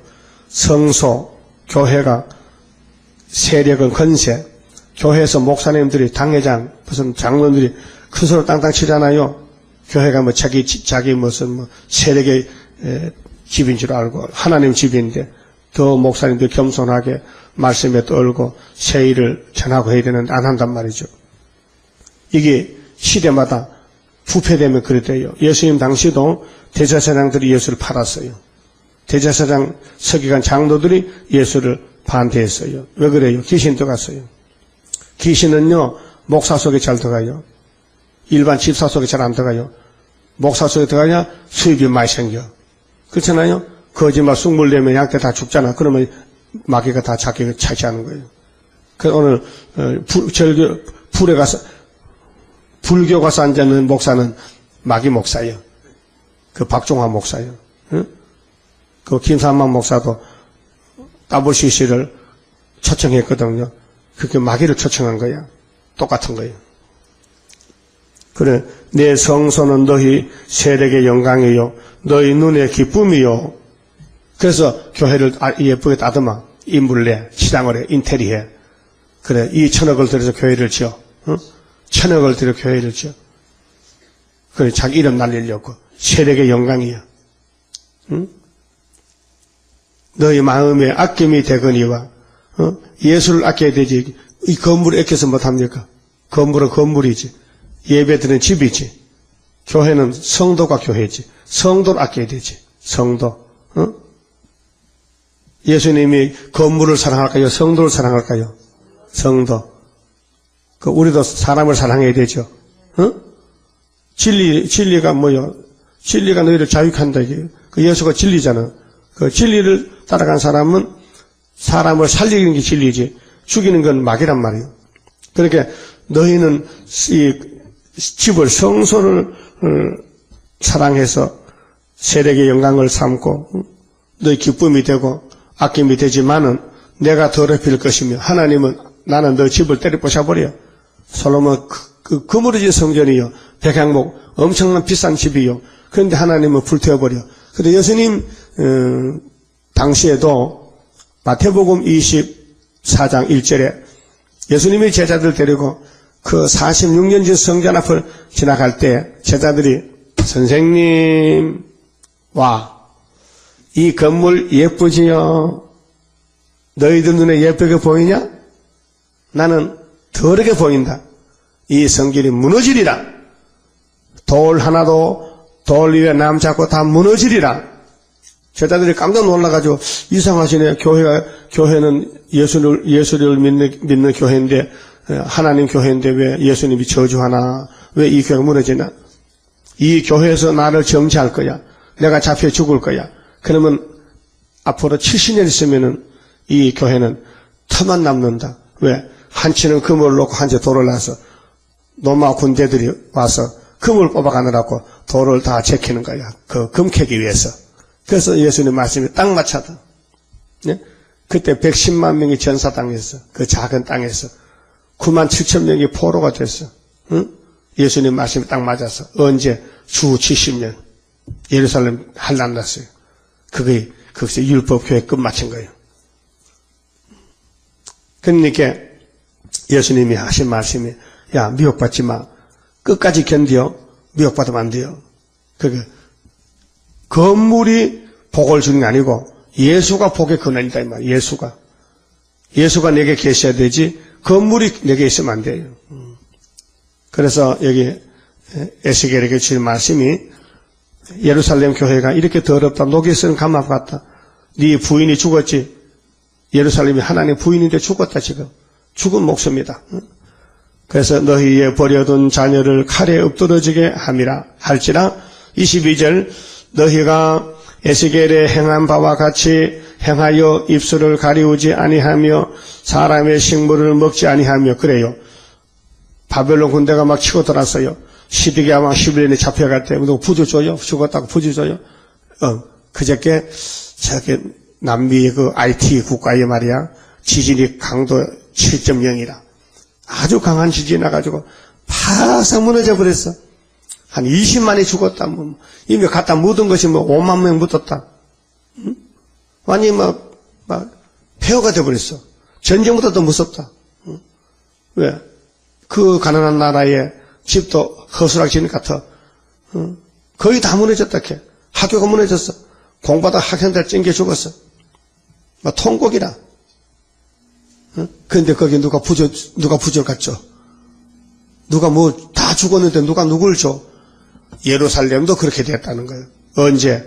성소, 교회가 세력은 건세. 교회에서 목사님들이 당회장 무슨 장로들이 큰 소리 땅땅 치잖아요. 교회가 뭐 자기 무슨 뭐 세력의 집인 줄 알고 하나님 집인데 더 목사님들 겸손하게 말씀에 떨고 세일을 전하고 해야 되는데 안 한단 말이죠. 이게 시대마다 부패되면 그랬대요. 예수님 당시도 대제사장들이 예수를 팔았어요. 대제사장 서기관 장로들이 예수를 반대했어요. 왜 그래요? 귀신 들어갔어요. 귀신은요 목사 속에 잘 들어가요. 일반 집사 속에 잘 안 들어가요. 목사 속에 들어가야 수입이 많이 생겨. 그렇잖아요. 거짓말 쑥물내면 양떼 다 죽잖아. 그러면 마귀가 다 자기를 차지하는 거예요. 그래서 오늘 불교 가서 앉아있는 목사는 마귀 목사예요. 그 박종화 목사예요. 응? 그 김삼만 목사도 WCC를 초청했거든요. 그게 마귀를 초청한 거야. 똑같은 거예요. 그래, 내 성소는 너희 세력의 영광이요. 너희 눈의 기쁨이요. 그래서 교회를 예쁘게 따듬어. 인물을 내, 시장을 해, 인테리해. 그래, 2천억을 들여서 교회를 지어. 응? 1,000억을 들여 교회를 지어. 그래, 자기 이름 날리려고. 세력의 영광이야. 응? 너희 마음에 아낌이 되거니와 예수를 아껴야 되지. 이 건물을 아껴서 못합니까? 건물은 건물이지. 예배드리는 집이지. 교회는 성도가 교회지. 성도를 아껴야 되지. 성도. 예수님이 건물을 사랑할까요? 성도를 사랑할까요? 성도. 우리도 사람을 사랑해야 되죠. 진리가 뭐요? 진리가 너희를 자유한다. 그 예수가 진리잖아. 그 진리를 따라간 사람은 사람을 살리는 게 진리지 죽이는 건 마귀란 말이에요. 그러니까 너희는 이 집을 성소를 사랑해서 세력의 영광을 삼고 너희 기쁨이 되고 아낌이 되지만은 내가 더럽힐 것이며 하나님은 나는 너 집을 때려 부셔버려. 솔로몬 그 그물어진 성전이요. 백향목 엄청난 비싼 집이요. 그런데 하나님은 불태워버려. 근데 예수님 당시에도 마태복음 24장 1절에 예수님이 제자들 데리고 그 46년 전 성전 앞을 지나갈 때 제자들이 선생님, 와, 이 건물 예쁘지요? 너희들 눈에 예쁘게 보이냐? 나는 더럽게 보인다. 이 성길이 무너지리라. 돌 하나도 돌 위에 남 잡고 다 무너지리라. 제자들이 깜짝 놀라가지고 이상하시네. 교회는 예수를 믿는 교회인데, 하나님 교회인데 왜 예수님이 저주하나? 왜 이 교회가 무너지나? 이 교회에서 나를 정죄할 거야. 내가 잡혀 죽을 거야. 그러면 앞으로 70년 있으면은 이 교회는 터만 남는다. 왜? 한치는 금을 놓고 한치 돌을 놔서 로마 군대들이 와서 금을 뽑아가느라고 돌을 다 제키는 거야. 그 금 캐기 위해서. 그래서 예수님 말씀이 딱 맞춰다. 네? 그때 110만 명이 전사당했어. 그 작은 땅에서 9만 7천 명이 포로가 됐어. 응? 예수님 말씀이 딱 맞아서. 언제? 주 70년 예루살렘 한란 났어요. 그게 거기서 율법교회 끝마친 거예요. 그러니까 예수님이 하신 말씀이, 야, 미혹받지 마. 끝까지 견뎌. 미혹받으면 안 돼요. 그게 건물이 복을 주는 게 아니고 예수가 복의 근원이다 이 말이야. 예수가 내게 계셔야 되지 건물이 내게 있으면 안 돼요. 그래서 여기 에스겔에게 주신 말씀이, 예루살렘 교회가 이렇게 더럽다. 녹이 쓰는 감압 같다. 네 부인이 죽었지. 예루살렘이 하나님 부인인데 죽었다 지금. 죽은 목숨이다. 그래서 너희의 버려둔 자녀를 칼에 엎드러지게 함이라 할지라. 22절, 너희가 에스겔에 행한 바와 같이 행하여 입술을 가리우지 아니하며 사람의 식물을 먹지 아니하며. 그래요. 바벨론 군대가 막 치고 들어왔어요. 시드기야 왕 11년에 잡혀갈 때 누구 부주 줘요? 죽었다고 부주 줘요? 그저께 저기 남미의 그 IT 국가에 말이야, 지진이 강도 7.0이라 아주 강한 지진이 나가지고 파삭 무너져 버렸어. 한 20만이 죽었다. 뭐 이미 갖다 묻은 것이 뭐 5만 명 묻었다. 응? 완전히 막 폐허가 돼버렸어. 전쟁보다 더 무섭다. 응? 왜? 그 가난한 나라에 집도 허술하게 같아. 응? 거의 다 무너졌다. 학교가 무너졌어. 공부하다 학생들 찡겨 죽었어. 막 통곡이라. 응? 그런데 거기 누가 부절 갔죠? 누가 뭐 다 죽었는데 누가 누굴 줘? 예루살렘도 그렇게 됐다는 거예요. 언제?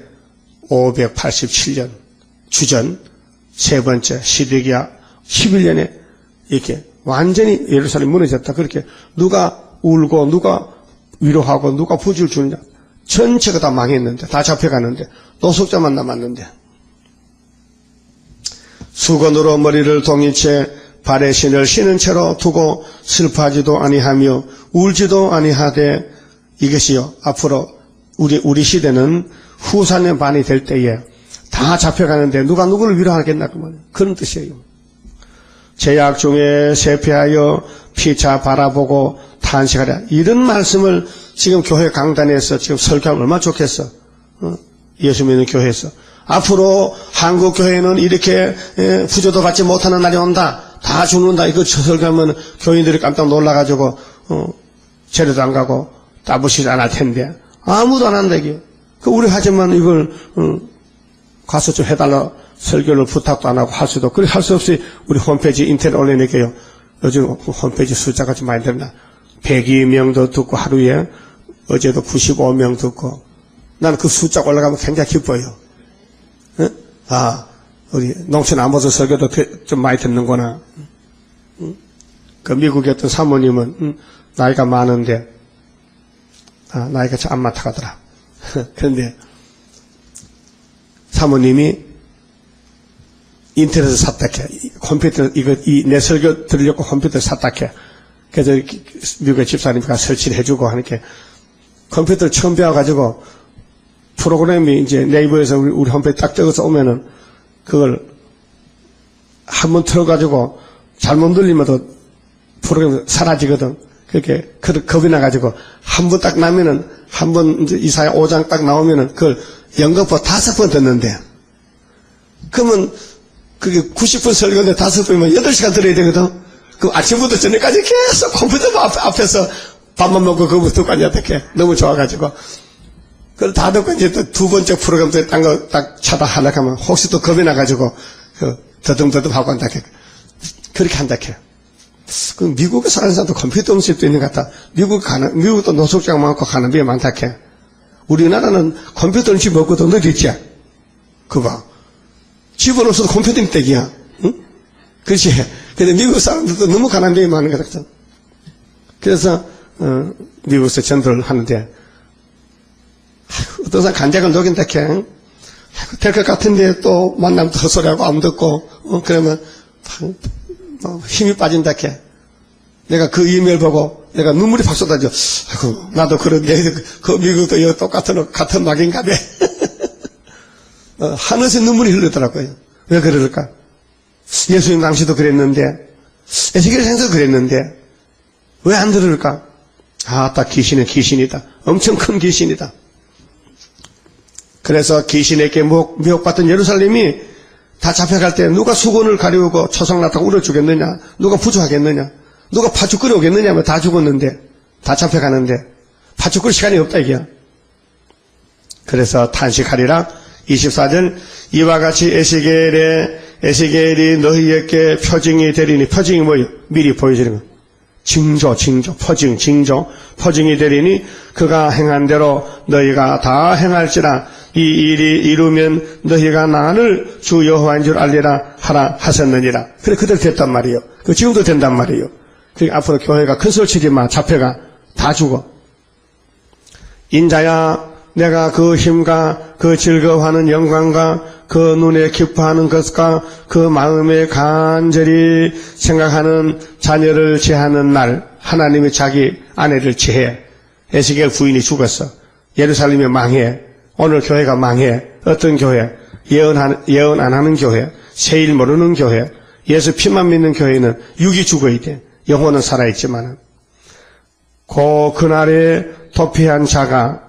587년 주전 세 번째 시드기야 11년에 이렇게 완전히 예루살렘이 무너졌다. 그렇게 누가 울고 누가 위로하고 누가 부주를 주느냐. 전체가 다 망했는데, 다 잡혀가는데 노숙자만 남았는데. 수건으로 머리를 동인 채 발에 신을 신은 채로 두고 슬퍼하지도 아니하며 울지도 아니하되, 이것이요 앞으로 우리 시대는 후사년 반이 될 때에 다 잡혀가는데 누가 누구를 위로하겠나 그런 뜻이에요. 제약 중에 세패하여 피차 바라보고 탄식하랴. 이런 말씀을 지금 교회 강단에서 지금 설교하면 얼마나 좋겠어. 예수 믿는 교회에서 앞으로 한국 교회는 이렇게 부조도 받지 못하는 날이 온다. 다 죽는다. 이거 설교하면 교인들이 깜짝 놀라가지고 제대도 안 가고 따부시지 않을 텐데 아무도 안 한다 이게. 우리 하지만 이걸 가서 좀 해달라 설교를 부탁도 안 하고 할 수도, 그렇게 할 수 없이 우리 홈페이지 인터넷 올려놓을게요. 요즘 홈페이지 숫자가 좀 많이 됩니다. 102명도 듣고 하루에 어제도 95명 듣고. 나는 그 숫자 올라가면 굉장히 기뻐요. 응? 아, 우리 농촌 안보서 설교도 좀 많이 듣는구나. 응? 그 미국에 어떤 사모님은 나이가 많은데 나이가 참 안 맞다가더라. 그런데 사모님이 인터넷에서 샀다 캐. 컴퓨터, 내 설교 들으려고 컴퓨터 샀다 캐. 그래서 미국의 집사님과 설치를 해주고 하니까 컴퓨터를 처음 배워가지고 프로그램이 이제 네이버에서 우리 홈페이지 딱 적어서 오면은 그걸 한번 틀어가지고 잘못 눌리면 프로그램이 사라지거든. 그렇게 겁이 나가지고 한 번 딱 나면은 한 번 이제 이사야 5장 딱 나오면은 그걸 연극보 5번 듣는데, 그러면 그게 90분 설교인데 5번이면 8시간 들어야 되거든. 그 아침부터 저녁까지 계속 컴퓨터 앞에서 밥만 먹고 그거 듣고 앉았다. 너무 좋아가지고. 그걸 다 듣고 이제 또 두 번째 프로그램 때 딴 거 딱 차다 하려고 하면 혹시 또 겁이 나가지고 더듬더듬 하고 한다 해. 그렇게 한다 해. 그 미국에 사는 사람도 컴퓨터 음식도 있는 것 같다. 미국도 노숙자가 많고 가는 게 많다 해. 우리나라는 컴퓨터 음식 먹고도 늘 있지. 그거. 집어넣어서도 컴퓨터 떼기야. 응? 그렇지. 근데 미국 사람들도 너무 가난비에 많은 것 같아. 그래서, 미국에서 전도를 하는데, 어떤 사람 간장을 녹인다 해. 될 것 같은데 또 만나면 또 헛소리하고 안 듣고, 그러면 힘이 빠진다 해. 내가 그 이메일 보고 내가 눈물이 확 쏟아져. 아이고, 나도 그런데, 그 미국도 이거 같은 막인가 봐. 하늘에서 눈물이 흐르더라고요. 왜 그럴까? 예수님 당시도 그랬는데, 에스겔 생도 그랬는데, 왜 안 들을까? 딱 귀신은 귀신이다. 엄청 큰 귀신이다. 그래서 귀신에게 미혹받던 예루살렘이 다 잡혀갈 때 누가 수건을 가리우고 초상났다고 울어 주겠느냐? 누가 부조하겠느냐? 누가 파죽거리 오겠느냐? 다 죽었는데, 다 잡혀가는데, 파죽거릴 시간이 없다 이게야. 그래서 탄식하리라. 24절, 이와 같이 에스겔이 너희에게 표징이 되리니, 표징이 뭐예요? 미리 보여주는 거. 징조, 포징이 되리니, 그가 행한 대로 너희가 다 행할지라, 이 일이 이루면 너희가 나를 주 여호와인 줄 알리라 하라 하셨느니라. 그래, 그대로 됐단 말이에요. 그 지금도 된단 말이에요. 그러니까 앞으로 교회가 큰 소리 치지 마. 잡혀가. 다 죽어. 인자야, 내가 그 힘과 그 즐거워하는 영광과 그 눈에 기뻐하는 것과 그 마음에 간절히 생각하는 자녀를 제하는 날, 하나님이 자기 아내를 제해. 에스겔 부인이 죽었어. 예루살렘이 망해. 오늘 교회가 망해. 어떤 교회? 예언 안 하는 교회, 세일 모르는 교회, 예수 피만 믿는 교회는 육이 죽어야 돼. 영혼은 살아있지만은. 그날에 도피한 자가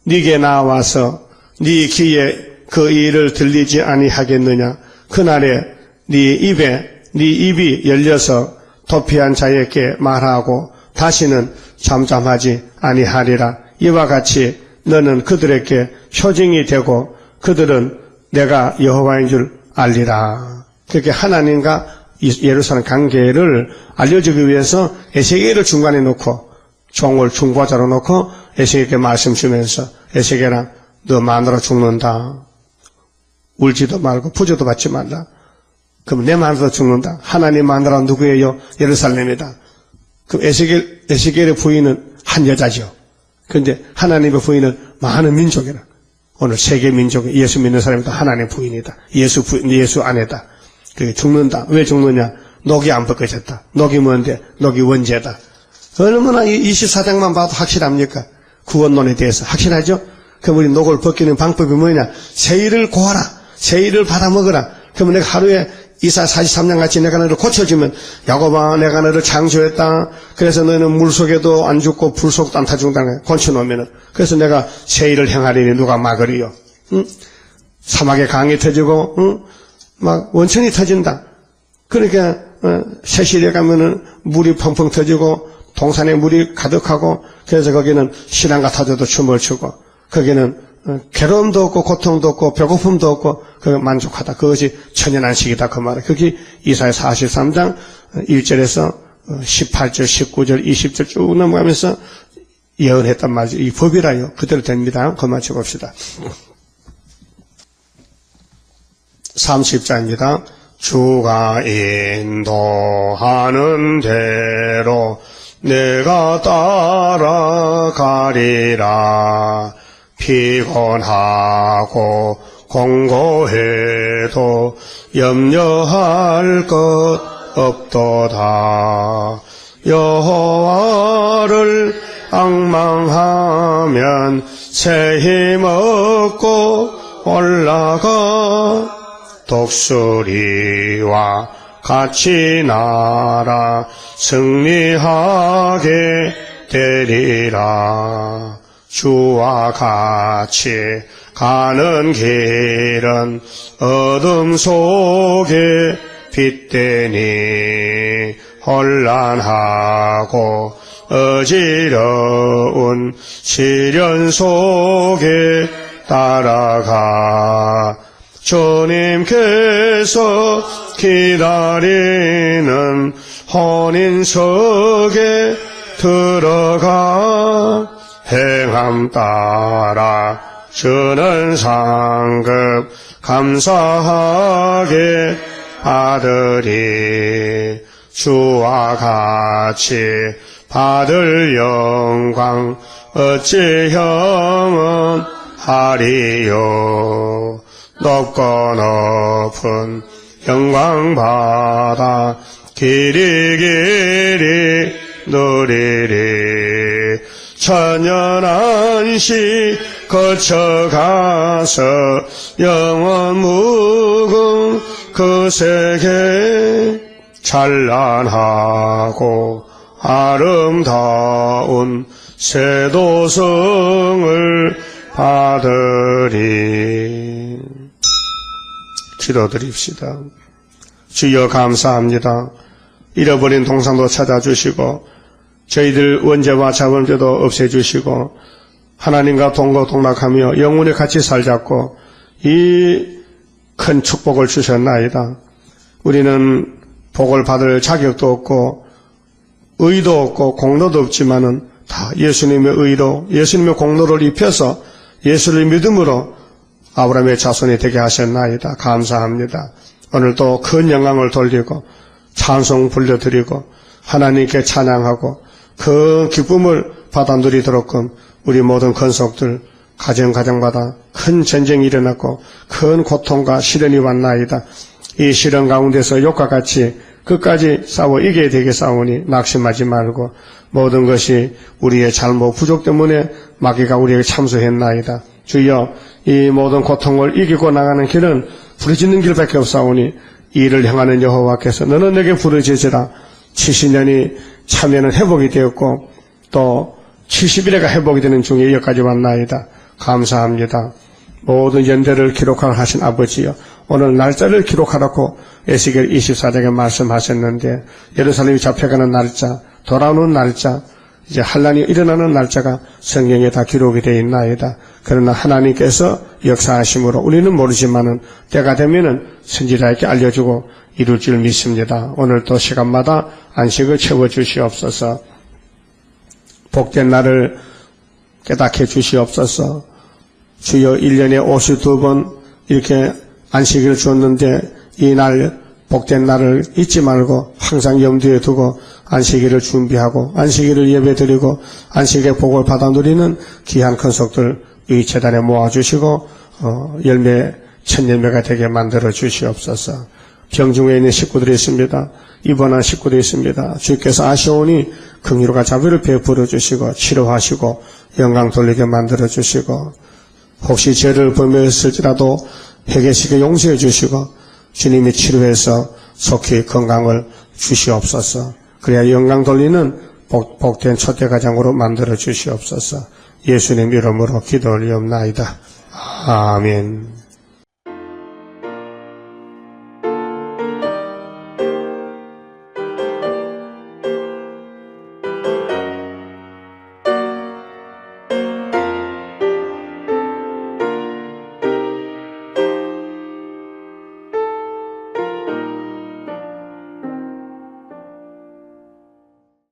네게 나와서 네 귀에 그 일을 들리지 아니하겠느냐? 그날에 네 입이 열려서 도피한 자에게 말하고 다시는 잠잠하지 아니하리라. 이와 같이 너는 그들에게 표징이 되고 그들은 내가 여호와인 줄 알리라. 그렇게 하나님과 예루살렘 관계를 알려주기 위해서 에스겔을 중간에 놓고 종을 중보자로 놓고 에스겔에게 말씀 주면서 에스겔아, 너 마누라 죽는다. 울지도 말고 부조도 받지 말라. 그럼 내 마누라 죽는다. 하나님 마누라 누구예요? 예루살렘이다. 그럼 에스겔의 부인은 한 여자죠. 그런데 하나님의 부인은 많은 민족이라. 오늘 세계 민족이 예수 믿는 사람이 다 하나님의 부인이다. 예수 아내다. 그게 죽는다. 왜 죽느냐? 녹이 안 벗겨졌다. 녹이 뭔데? 녹이 원죄다. 얼마나 이 24장만 봐도 확실합니까? 구원론에 대해서 확실하죠? 그럼 우리 녹을 벗기는 방법이 뭐냐? 세일을 고하라. 세일을 받아먹어라. 그러면 내가 하루에 이사 43장 같이 내가 너를 고쳐주면, 야곱아, 내가 너를 창조했다. 그래서 너는 물속에도 안 죽고 불속도 안 타 죽는다는 거야. 고쳐놓으면은. 그래서 내가 세일을 행하리니 누가 막으리요. 응? 사막에 강이 터지고, 응? 막 원천이 터진다. 그러니까 새실에 가면은 물이 펑펑 터지고 동산에 물이 가득하고, 그래서 거기는 신앙과 타조도 춤을 추고, 거기는 괴로움도 없고 고통도 없고 배고픔도 없고 만족하다. 그것이 천연안식이다. 그 말은. 그게 이사야 43장 1절에서 18절, 19절, 20절 쭉 넘어가면서 예언했단 말이죠. 이 법이라요. 그대로 됩니다. 그만 쳐봅시다. 30장입니다. 주가 인도하는 대로 내가 따라가리라. 피곤하고 공고해도 염려할 것 없도다. 여호와를 앙망하면 새 힘 얻고 올라가. 독수리와 같이 날아 승리하게 되리라. 주와 같이 가는 길은 어둠 속에 빛되니 혼란하고 어지러운 시련 속에 따라가 주님께서 기다리는 혼인석에 들어가 행함 따라 주는 상급 감사하게 받으리. 주와 같이 받을 영광 어찌 형은 하리요. 높고 높은 영광 받아 길이 누리리. 천년 안시 거쳐가서 영원 무궁 그 세계 찬란하고 아름다운 새 도성을 받으리. 기도드립시다. 주여 감사합니다. 잃어버린 동상도 찾아주시고 저희들 원죄와 자범죄도 없애주시고 하나님과 동거동락하며 영원히 같이 살자고 이 큰 축복을 주셨나이다. 우리는 복을 받을 자격도 없고 의도 없고 공로도 없지만은 다 예수님의 의로 예수님의 공로를 입혀서 예수를 믿음으로 아브라함의 자손이 되게 하셨나이다. 감사합니다. 오늘도 큰 영광을 돌리고 찬송 불려드리고 하나님께 찬양하고 큰 기쁨을 받아 누리도록끔 우리 모든 건속들 가정가정마다 큰 전쟁이 일어났고 큰 고통과 시련이 왔나이다. 이 시련 가운데서 욕과 같이 끝까지 싸워 이겨야 되게 싸우니 낙심하지 말고 모든 것이 우리의 잘못 부족 때문에 마귀가 우리에게 참수했나이다. 주여 이 모든 고통을 이기고 나가는 길은 부르짖는 길밖에 없사오니 이를 향하는 여호와께서 너는 내게 부르짖으라. 70년이 참여는 회복이 되었고 또 70일에가 회복이 되는 중에 여기까지 왔나이다. 감사합니다. 모든 연대를 기록하신 아버지여 오늘 날짜를 기록하라고 에스겔 24장에 말씀하셨는데 예루살렘이 잡혀가는 날짜, 돌아오는 날짜, 이제 환란이 일어나는 날짜가 성경에 다 기록이 되어 있나이다. 그러나 하나님께서 역사하심으로 우리는 모르지만은 때가 되면은 선지자에게 알려주고 이룰 줄 믿습니다. 오늘도 시간마다 안식을 채워주시옵소서. 복된 날을 깨닫게 주시옵소서. 주여 1년에 52번 이렇게 안식일을 주었는데 이 날 복된 날을 잊지 말고 항상 염두에 두고 안식일을 준비하고 안식일을 예배드리고 안식의 복을 받아 누리는 귀한 건속들 이 재단에 모아주시고 열매 천열매가 되게 만들어 주시옵소서. 병중에 있는 식구들이 있습니다. 입원한 식구들이 있습니다. 주께서 아시오니 긍휼과 자비를 베풀어 주시고 치료하시고 영광 돌리게 만들어 주시고 혹시 죄를 범했을지라도 회개시켜 용서해 주시고 주님이 치료해서 속히 건강을 주시옵소서. 그래야 영광 돌리는 복된 초대가장으로 만들어 주시옵소서. 예수님 이름으로 기도 올리옵나이다. 아멘.